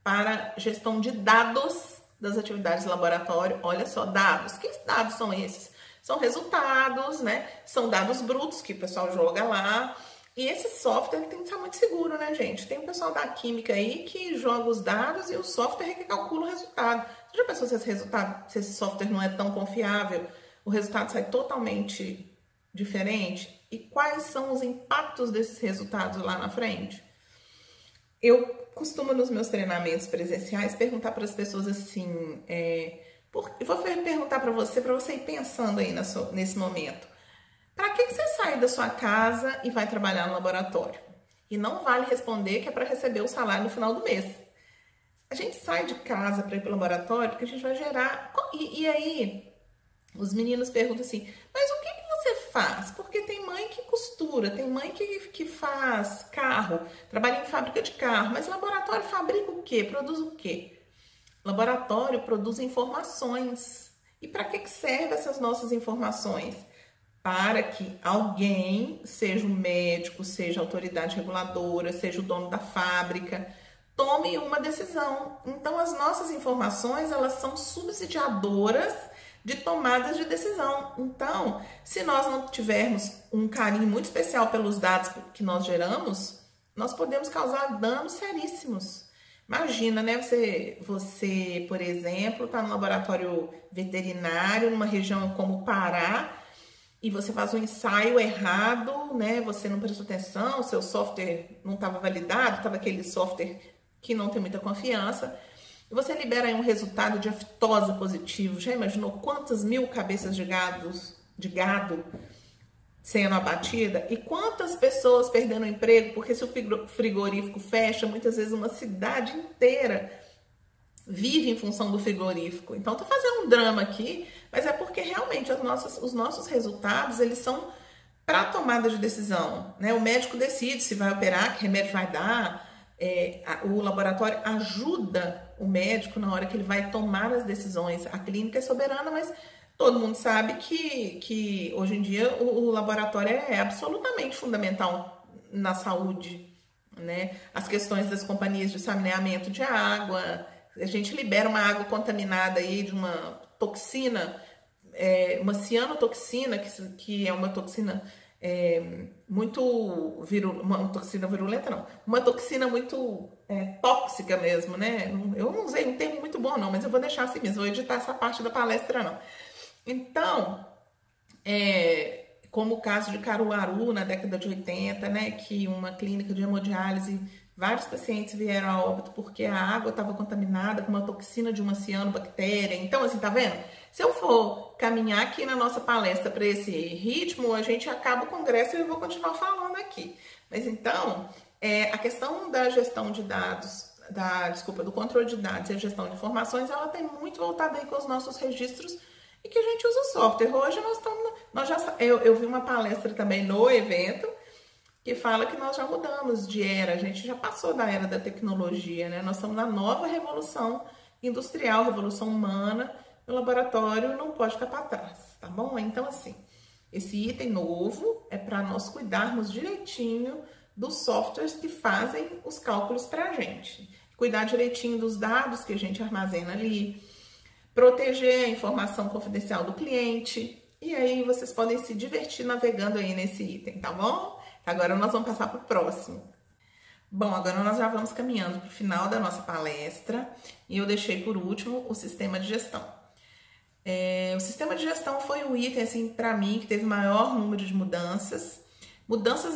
para gestão de dados das atividades de laboratório, olha só, dados. Que dados são esses? São resultados, né? São dados brutos que o pessoal joga lá. E esse software ele tem que estar muito seguro, né, gente? Tem o pessoal da química aí que joga os dados e o software é que calcula o resultado. Você já pensou se esse software não é tão confiável? O resultado sai totalmente diferente? E quais são os impactos desses resultados lá na frente? Eu costumo, nos meus treinamentos presenciais, perguntar para as pessoas assim, eu vou perguntar para você ir pensando aí nesse momento. Para que você sai da sua casa e vai trabalhar no laboratório? E não vale responder que é para receber o salário no final do mês. A gente sai de casa para ir para o laboratório porque a gente vai gerar... E aí, os meninos perguntam assim, mas o que você faz? Porque tem mãe que costura, tem mãe que faz carro, trabalha em fábrica de carro, mas laboratório fabrica o quê? Produz o quê? Laboratório produz informações. E para que servem essas nossas informações? Para que alguém, seja o médico, seja a autoridade reguladora, seja o dono da fábrica, tome uma decisão. Então, as nossas informações, elas são subsidiadoras de tomadas de decisão. Então, se nós não tivermos um carinho muito especial pelos dados que nós geramos, nós podemos causar danos seríssimos. Imagina, né? Você, por exemplo, está no laboratório veterinário, numa região como o Pará, e você faz um ensaio errado, né? Você não prestou atenção, o seu software não estava validado, estava aquele software que não tem muita confiança. E você libera aí um resultado de aftosa positivo. Já imaginou quantas mil cabeças de gado sendo abatida? E quantas pessoas perdendo o emprego? Porque se o frigorífico fecha, muitas vezes uma cidade inteira vive em função do frigorífico. Então, tô fazendo um drama aqui, mas é porque realmente os nossos resultados, eles são para tomada de decisão, né? O médico decide se vai operar, que remédio vai dar, o laboratório ajuda o médico na hora que ele vai tomar as decisões. A clínica é soberana, mas todo mundo sabe que hoje em dia o laboratório é absolutamente fundamental na saúde, né? As questões das companhias de saneamento de água, a gente libera uma água contaminada aí de uma toxina, uma cianotoxina, que é uma toxina uma toxina virulenta não, uma toxina muito tóxica mesmo, né? Eu não usei um termo muito bom não, mas eu vou deixar assim mesmo, vou editar essa parte da palestra não. Então, como o caso de Caruaru, na década de 80, né, que uma clínica de hemodiálise, vários pacientes vieram a óbito porque a água estava contaminada com uma toxina de uma cianobactéria. Então, assim, tá vendo? Se eu for caminhar aqui na nossa palestra para esse ritmo, a gente acaba o congresso e eu vou continuar falando aqui. Mas então, a questão da gestão de dados, do controle de dados e a gestão de informações, ela tem muito voltada aí com os nossos registros e que a gente usa o software. Hoje eu vi uma palestra também no evento que fala que nós já mudamos de era, a gente já passou da era da tecnologia, né? Nós estamos na nova revolução industrial, revolução humana, o laboratório não pode ficar para trás, tá bom? Então, assim, esse item novo é para nós cuidarmos direitinho dos softwares que fazem os cálculos para a gente, cuidar direitinho dos dados que a gente armazena ali, proteger a informação confidencial do cliente, e aí vocês podem se divertir navegando aí nesse item, tá bom? Agora nós vamos passar para o próximo. Bom, agora nós já vamos caminhando para o final da nossa palestra e eu deixei por último o sistema de gestão. O sistema de gestão foi o item, assim, para mim, que teve maior número de mudanças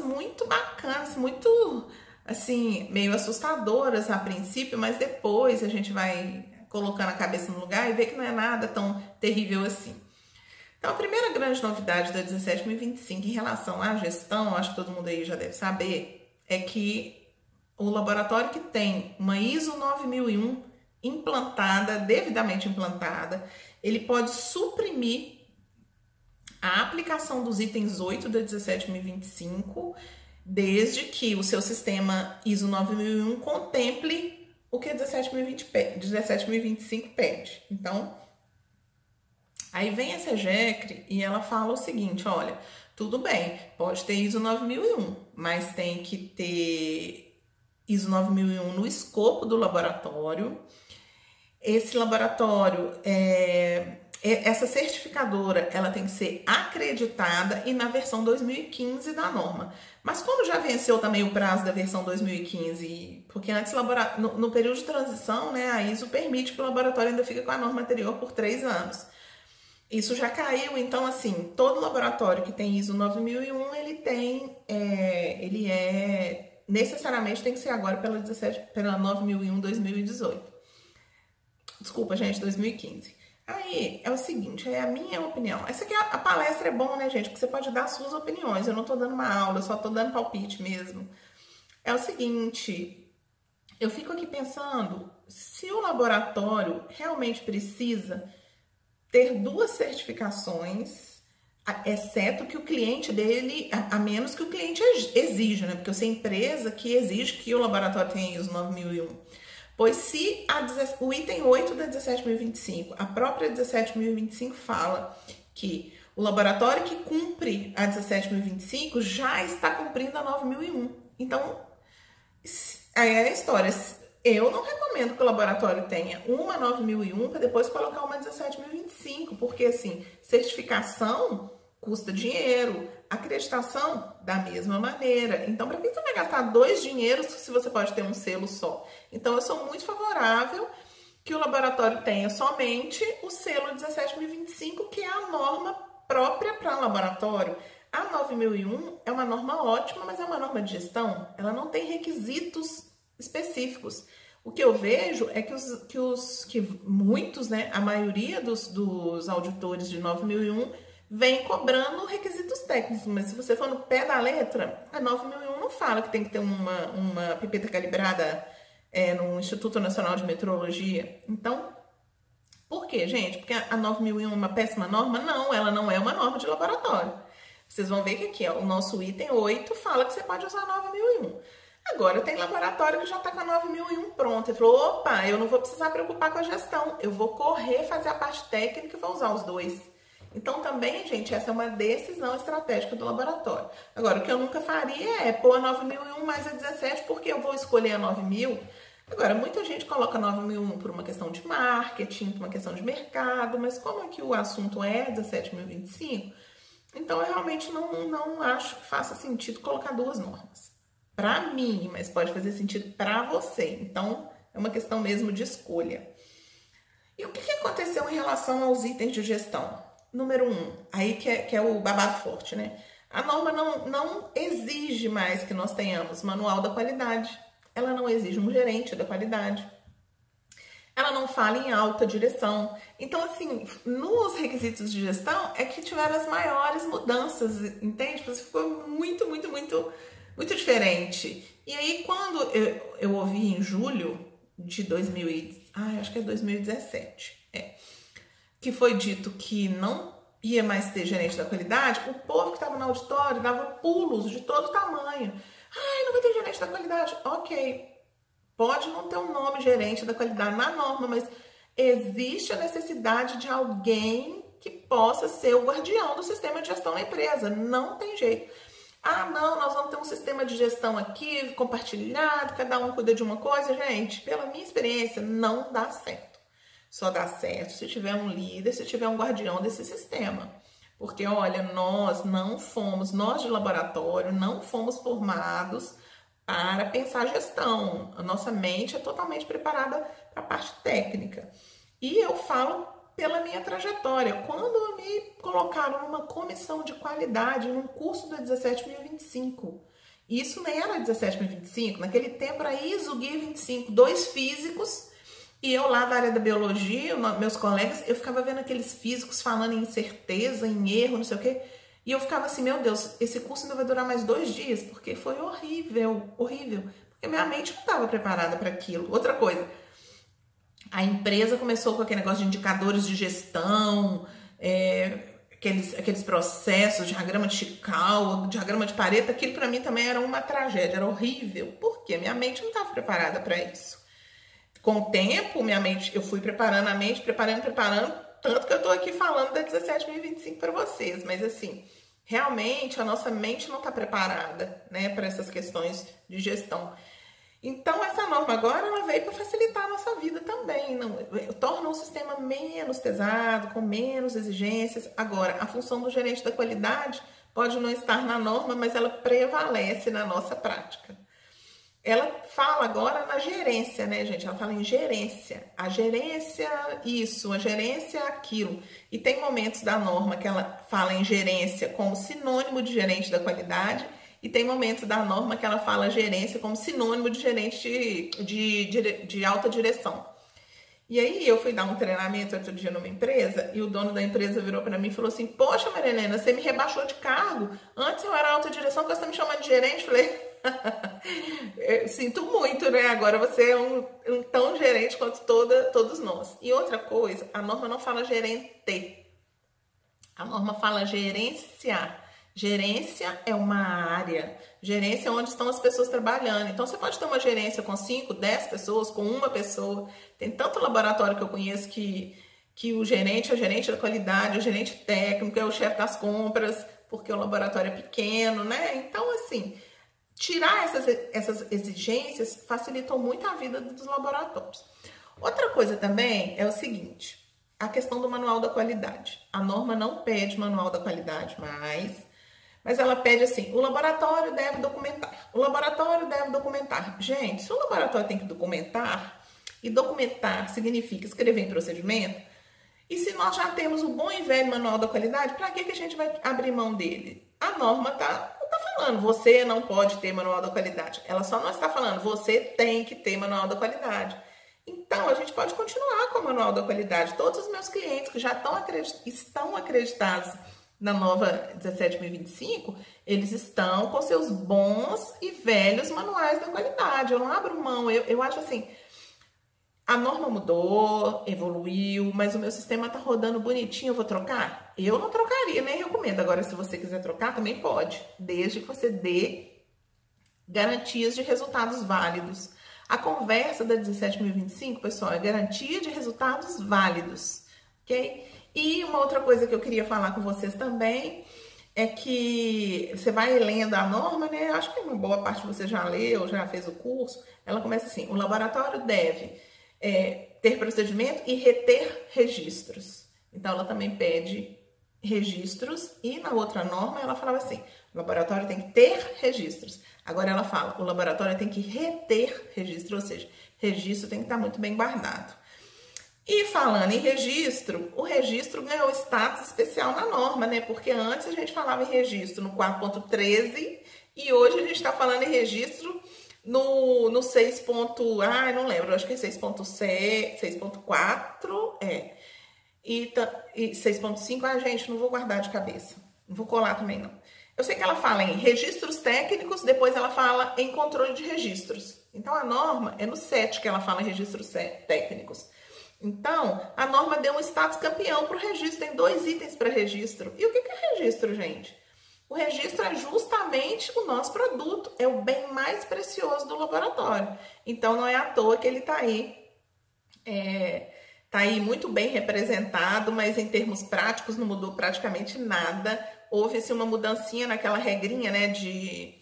muito bacanas, muito, assim, meio assustadoras a princípio, mas depois a gente vai colocando a cabeça no lugar e vê que não é nada tão terrível assim. Então, a primeira grande novidade da 17025 em relação à gestão, acho que todo mundo aí já deve saber, é que o laboratório que tem uma ISO 9001 implantada, devidamente implantada, ele pode suprimir a aplicação dos itens 8 da 17025, desde que o seu sistema ISO 9001 contemple o que a 17025 pede. Então, aí vem a SEGECRE e ela fala o seguinte, olha, tudo bem, pode ter ISO 9001, mas tem que ter ISO 9001 no escopo do laboratório. Esse laboratório, essa certificadora, ela tem que ser acreditada e na versão 2015 da norma. Mas como já venceu também o prazo da versão 2015, porque antes no período de transição, né, a ISO permite que o laboratório ainda fique com a norma anterior por 3 anos. Isso já caiu, então assim, todo laboratório que tem ISO 9001, ele necessariamente tem que ser agora pela 9001 2018. Desculpa, gente, 2015. Aí, é o seguinte, é a minha opinião. Essa aqui, a palestra é bom, né, gente? Porque você pode dar suas opiniões. Eu não tô dando uma aula, eu só tô dando palpite mesmo. É o seguinte, eu fico aqui pensando, se o laboratório realmente precisa ter 2 certificações, exceto que o cliente dele, a menos que o cliente exija, né? Porque eu sei empresa que exige que o laboratório tenha ISO 9001. Pois se o item 8 da 17025, a própria 17025 fala que o laboratório que cumpre a 17025 já está cumprindo a 9001. Então, aí é a história. Eu não recomendo que o laboratório tenha uma 9001 para depois colocar uma 17025, porque assim, certificação custa dinheiro, acreditação da mesma maneira. Então, para que você vai gastar 2 dinheiros se você pode ter um selo só? Então, eu sou muito favorável que o laboratório tenha somente o selo 17025, que é a norma própria para laboratório. A 9001 é uma norma ótima, mas é uma norma de gestão. Ela não tem requisitos específicos. O que eu vejo é que muitos, né, a maioria dos auditores de 9001 vem cobrando requisitos técnicos, mas se você for no pé da letra, a 9001 não fala que tem que ter uma pipeta calibrada no Instituto Nacional de Metrologia. Então, por quê, gente? Porque a 9001 é uma péssima norma? Não, ela não é uma norma de laboratório. Vocês vão ver que aqui, ó, o nosso item 8 fala que você pode usar a 9001. Agora, tem laboratório que já está com a 9001 pronta. Ele falou, opa, eu não vou precisar preocupar com a gestão. Eu vou correr, fazer a parte técnica e vou usar os 2. Então, também, gente, essa é uma decisão estratégica do laboratório. Agora, o que eu nunca faria é pôr a 9001 mais a 17, porque eu vou escolher a 9000. Agora, muita gente coloca a 9001 por uma questão de marketing, por uma questão de mercado, mas como é que o assunto é 17025, então eu realmente não acho que faça sentido colocar 2 normas. Para mim, mas pode fazer sentido para você. Então, é uma questão mesmo de escolha. E o que aconteceu em relação aos itens de gestão? Número 1, aí que é o babado forte, né? A norma não exige mais que nós tenhamos manual da qualidade. Ela não exige um gerente da qualidade. Ela não fala em alta direção. Então, assim, nos requisitos de gestão é que tiveram as maiores mudanças, entende? Ficou muito, muito, muito, muito diferente. E aí, quando eu ouvi em julho de acho que é 2017, que foi dito que não ia mais ter gerente da qualidade, o povo que estava no auditório dava pulos de todo tamanho. Ai, não vai ter gerente da qualidade. Ok, pode não ter um nome gerente da qualidade na norma, mas existe a necessidade de alguém que possa ser o guardião do sistema de gestão da empresa. Não tem jeito. Ah, não, nós vamos ter um sistema de gestão aqui, compartilhado, cada um cuida de uma coisa. Gente, pela minha experiência, não dá certo. Só dá certo se tiver um líder, se tiver um guardião desse sistema. Porque, olha, nós de laboratório, não fomos formados para pensar gestão. A nossa mente é totalmente preparada para a parte técnica. E eu falo pela minha trajetória. Quando me colocaram numa comissão de qualidade num curso da 17025, isso nem era 17025, naquele tempo era ISO Guia 25, 2 físicos, e eu lá da área da biologia, meus colegas, eu ficava vendo aqueles físicos falando em incerteza, em erro, não sei o quê, e eu ficava assim, meu Deus, esse curso ainda vai durar mais 2 dias, porque foi horrível, horrível, porque minha mente não estava preparada para aquilo. Outra coisa, a empresa começou com aquele negócio de indicadores de gestão, aqueles processos, diagrama de Chicago, diagrama de Pareto, aquilo para mim também era uma tragédia, era horrível, porque minha mente não estava preparada para isso. Com o tempo, minha mente, eu fui preparando a mente, preparando, tanto que eu tô aqui falando da 17025 para vocês, mas assim, realmente a nossa mente não está preparada, né, para essas questões de gestão. Então, essa norma agora, ela veio para facilitar a nossa vida também, torna o sistema menos pesado, com menos exigências. Agora, a função do gerente da qualidade pode não estar na norma, mas ela prevalece na nossa prática. Ela fala agora na gerência, né, gente? Ela fala em gerência. A gerência isso, a gerência aquilo. E tem momentos da norma que ela fala em gerência como sinônimo de gerente da qualidade, e tem momentos da norma que ela fala gerência como sinônimo de gerente de alta direção. E aí eu fui dar um treinamento outro dia numa empresa, e o dono da empresa virou para mim e falou assim: poxa, Maria Helena, você me rebaixou de cargo. Antes eu era alta direção, agora você tá me chamando de gerente. Falei, eu sinto muito, né? Agora você é um tão gerente quanto todos nós. E outra coisa, a norma não fala gerente, a norma fala gerenciar. Gerência é uma área, gerência é onde estão as pessoas trabalhando. Então, você pode ter uma gerência com 5, 10 pessoas, com uma pessoa. Tem tanto laboratório que eu conheço que o gerente é o gerente da qualidade, o gerente técnico, é o chefe das compras, porque o laboratório é pequeno, né? Então, assim, tirar essas exigências facilitou muito a vida dos laboratórios. Outra coisa também é o seguinte, a questão do manual da qualidade. A norma não pede manual da qualidade mas ela pede assim, o laboratório deve documentar. O laboratório deve documentar. Gente, se o laboratório tem que documentar, e documentar significa escrever em procedimento, e se nós já temos o bom e velho manual da qualidade, para que a gente vai abrir mão dele? A norma não tá falando, você não pode ter manual da qualidade. Ela só não está falando, você tem que ter manual da qualidade. Então, a gente pode continuar com o manual da qualidade. Todos os meus clientes que já estão acreditados na nova 17025, eles estão com seus bons e velhos manuais da qualidade. Eu não abro mão, eu acho assim, a norma mudou, evoluiu, mas o meu sistema tá rodando bonitinho, eu vou trocar? Eu não trocaria, nem recomendo. Agora, se você quiser trocar, também pode, desde que você dê garantias de resultados válidos. A conversa da 17025, pessoal, é garantia de resultados válidos, ok? E uma outra coisa que eu queria falar com vocês também é que você vai lendo a norma, né? Acho que uma boa parte de você já leu, já fez o curso. Ela começa assim, o laboratório deve ter procedimento e reter registros. Então, ela também pede registros, e na outra norma ela falava assim, o laboratório tem que ter registros. Agora ela fala, o laboratório tem que reter registro, ou seja, registro tem que estar muito bem guardado. E falando em registro, o registro ganhou status especial na norma, né? Porque antes a gente falava em registro no 4.13 e hoje a gente está falando em registro no 6. Não lembro, acho que é 6.4, e 6.5, gente, não vou guardar de cabeça, não vou colar também não. Eu sei que ela fala em registros técnicos, depois ela fala em controle de registros. Então a norma é no 7 que ela fala em registros técnicos. Então, a norma deu um status campeão para o registro, tem 2 itens para registro. E o que é registro, gente? O registro é justamente o nosso produto, é o bem mais precioso do laboratório. Então, não é à toa que ele está aí muito bem representado, mas em termos práticos não mudou praticamente nada. Houve-se uma mudancinha naquela regrinha, né, de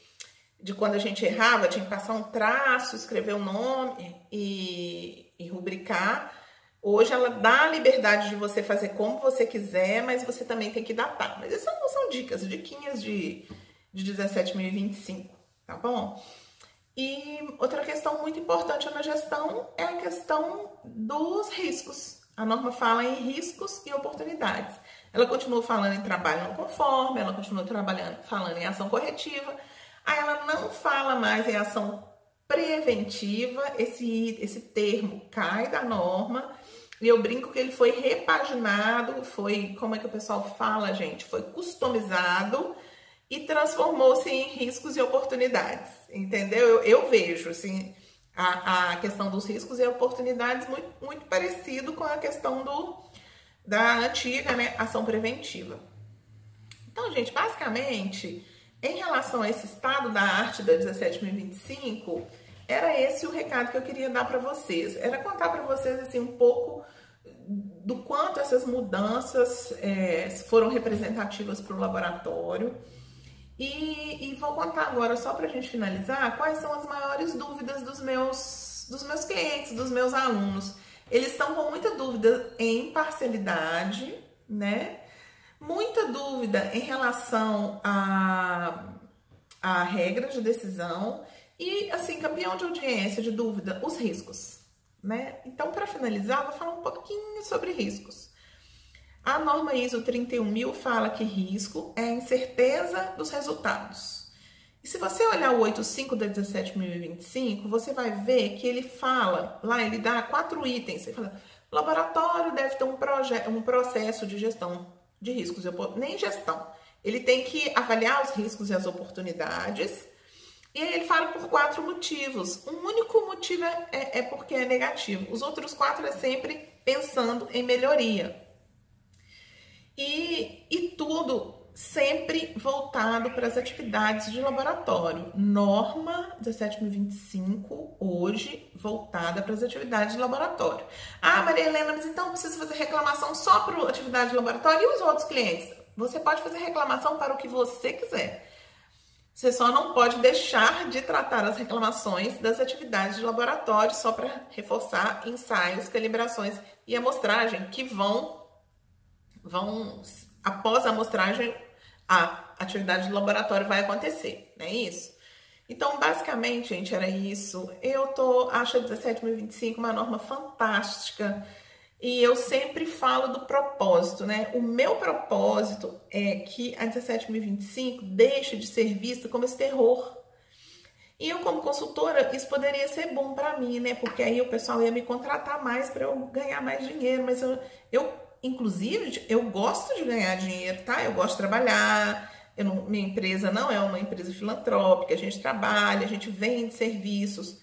quando a gente errava, tinha que passar um traço, escrever o nome e rubricar. Hoje ela dá a liberdade de você fazer como você quiser, mas você também tem que datar. Mas essas são dicas, diquinhas de 17.025, tá bom? E outra questão muito importante na gestão é a questão dos riscos. A norma fala em riscos e oportunidades. Ela continua falando em trabalho não conforme, ela continua falando em ação corretiva. Aí ela não fala mais em ação preventiva, esse termo cai da norma. E eu brinco que ele foi repaginado, foi, como é que o pessoal fala, gente? Foi customizado e transformou-se em riscos e oportunidades, entendeu? Eu vejo, assim, a questão dos riscos e oportunidades muito parecido com a questão da antiga, né, ação preventiva. Então, gente, basicamente, em relação a esse estado da arte da 17.025, era esse o recado que eu queria dar para vocês. Era contar para vocês, assim, um pouco do quanto essas mudanças foram representativas para o laboratório. E vou contar agora, só para a gente finalizar, quais são as maiores dúvidas dos meus clientes, dos meus alunos. Eles estão com muita dúvida em parcialidade, né? Muita dúvida em relação a regras de decisão e, assim, campeão de audiência de dúvida, os riscos, né? Então, para finalizar, vou falar um pouquinho sobre riscos. A norma ISO 31000 fala que risco é a incerteza dos resultados. E se você olhar o 85 da 17.025, você vai ver que ele fala, lá ele dá 4 itens. Ele fala, o laboratório deve ter um processo de gestão de riscos, nem gestão. Ele tem que avaliar os riscos e as oportunidades. E aí ele fala por 4 motivos. Um único motivo é porque é negativo. Os outros 4 é sempre pensando em melhoria. E tudo sempre voltado para as atividades de laboratório. Norma 17.025, hoje, voltada para as atividades de laboratório. Ah, Maria Helena, mas então precisa fazer reclamação só para a atividade de laboratório e os outros clientes? Você pode fazer reclamação para o que você quiser. Você só não pode deixar de tratar as reclamações das atividades de laboratório só para reforçar ensaios, calibrações e amostragem que vão após a amostragem, a atividade de laboratório vai acontecer, não é isso? Então, basicamente, gente, era isso. Acho a 17.025 uma norma fantástica e eu sempre falo do propósito, né? O meu propósito é que a 17.025 deixe de ser vista como esse terror. E eu, como consultora, isso poderia ser bom para mim, né? Porque aí o pessoal ia me contratar mais para eu ganhar mais dinheiro, mas inclusive, eu gosto de ganhar dinheiro, tá? Eu gosto de trabalhar, minha empresa não é uma empresa filantrópica, a gente trabalha, a gente vende serviços,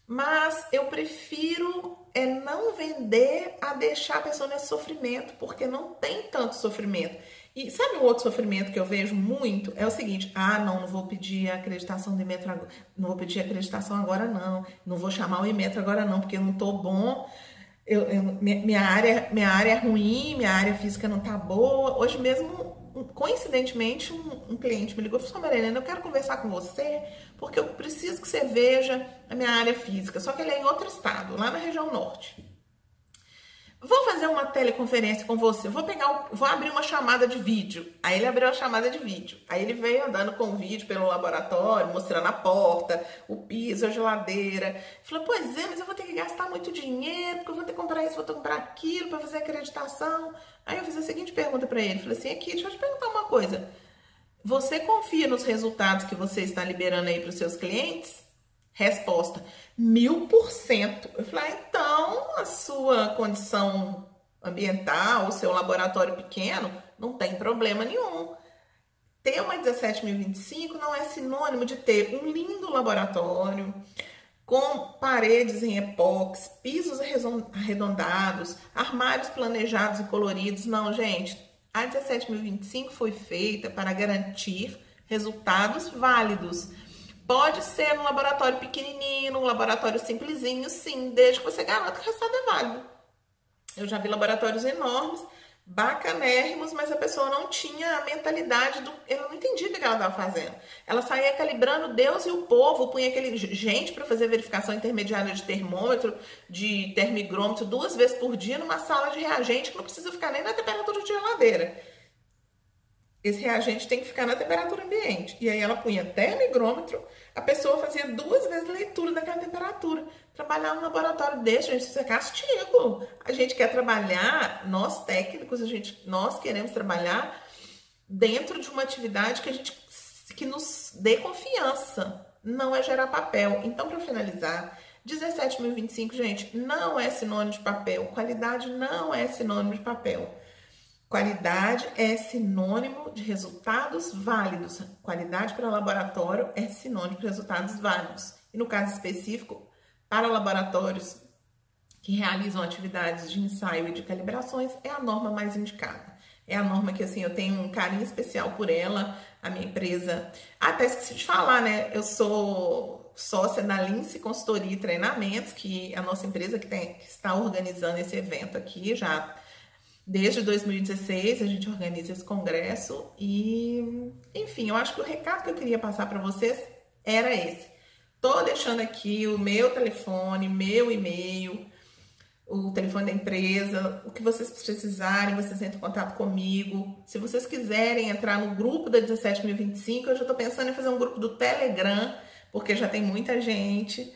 mas eu prefiro não vender a deixar a pessoa nesse sofrimento, porque não tem tanto sofrimento. E sabe um outro sofrimento que eu vejo muito? É o seguinte, não vou pedir acreditação do Inmetro agora, não vou pedir acreditação agora não vou chamar o Inmetro agora não, porque eu não tô bom. Minha área é ruim, minha área física não tá boa. Hoje mesmo, coincidentemente, um cliente me ligou e falou, Maria Helena, eu quero conversar com você porque eu preciso que você veja a minha área física. Só que ele é em outro estado, lá na região norte. Vou fazer uma teleconferência com você, vou abrir uma chamada de vídeo. Aí ele abriu a chamada de vídeo. Aí ele veio andando com o vídeo pelo laboratório, mostrando a porta, o piso, a geladeira. Falou, pois é, mas eu vou ter que gastar muito dinheiro, porque eu vou ter que comprar isso, vou ter que comprar aquilo para fazer acreditação. Aí eu fiz a seguinte pergunta para ele, falei assim, aqui, deixa eu te perguntar uma coisa. Você confia nos resultados que você está liberando aí para os seus clientes? Resposta, 1000%. Eu falei, então a sua condição ambiental, o seu laboratório pequeno, não tem problema nenhum. Ter uma 17.025 não é sinônimo de ter um lindo laboratório, com paredes em epóxi, pisos arredondados, armários planejados e coloridos. Não, gente, a 17.025 foi feita para garantir resultados válidos. Pode ser num laboratório pequenininho, num laboratório simplesinho, sim, desde que você garanta que o resultado é válido. Eu já vi laboratórios enormes, bacanérrimos, mas a pessoa não tinha a mentalidade ela não entendia o que ela estava fazendo. Ela saía calibrando Deus e o povo, punha aquele gente para fazer verificação intermediária de termômetro, de termigrômetro 2 vezes por dia numa sala de reagente que não precisa ficar nem na temperatura de geladeira. Esse reagente tem que ficar na temperatura ambiente. E aí ela punha termigrômetro, a pessoa fazia 2 vezes leitura daquela temperatura. Trabalhar no laboratório desse, gente, isso é castigo. A gente quer trabalhar, nós técnicos, nós queremos trabalhar dentro de uma atividade que nos dê confiança. Não é gerar papel. Então, para finalizar, 17.025, gente, não é sinônimo de papel. Qualidade não é sinônimo de papel. Qualidade é sinônimo de resultados válidos. Qualidade para laboratório é sinônimo de resultados válidos. E no caso específico, para laboratórios que realizam atividades de ensaio e de calibrações, é a norma mais indicada. É a norma que, assim, eu tenho um carinho especial por ela, a minha empresa. Até esqueci de falar, né? Eu sou sócia da Lince Consultoria e Treinamentos, que é a nossa empresa que está organizando esse evento aqui já. Desde 2016 a gente organiza esse congresso e, enfim, eu acho que o recado que eu queria passar para vocês era esse. Tô deixando aqui o meu telefone, meu e-mail, o telefone da empresa, o que vocês precisarem, vocês entram em contato comigo. Se vocês quiserem entrar no grupo da 17.025, eu já tô pensando em fazer um grupo do Telegram, porque já tem muita gente.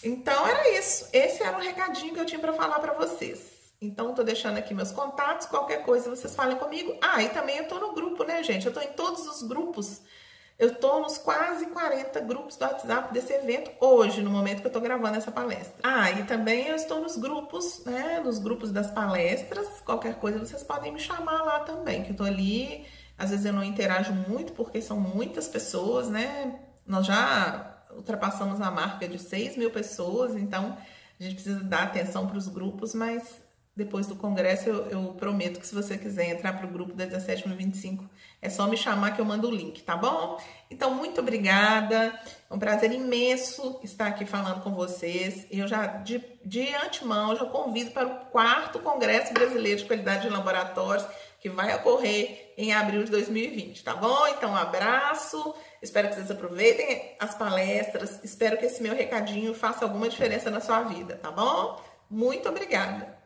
Então era isso, esse era o recadinho que eu tinha para falar para vocês. Então, tô deixando aqui meus contatos, qualquer coisa vocês falem comigo. Ah, e também eu tô no grupo, né, gente? Eu tô em todos os grupos. Eu tô nos quase 40 grupos do WhatsApp desse evento hoje, no momento que eu tô gravando essa palestra. Ah, e também eu estou nos grupos, né, nos grupos das palestras. Qualquer coisa vocês podem me chamar lá também, que eu tô ali. Às vezes eu não interajo muito, porque são muitas pessoas, né? Nós já ultrapassamos a marca de 6.000 pessoas, então a gente precisa dar atenção para os grupos, mas depois do congresso eu prometo que se você quiser entrar para o grupo da 17.025, é só me chamar que eu mando o link, tá bom? Então, muito obrigada, é um prazer imenso estar aqui falando com vocês. Eu já, de antemão, já convido para o 4º Congresso Brasileiro de Qualidade de Laboratórios, que vai ocorrer em abril de 2020, tá bom? Então, um abraço, espero que vocês aproveitem as palestras, espero que esse meu recadinho faça alguma diferença na sua vida, tá bom? Muito obrigada!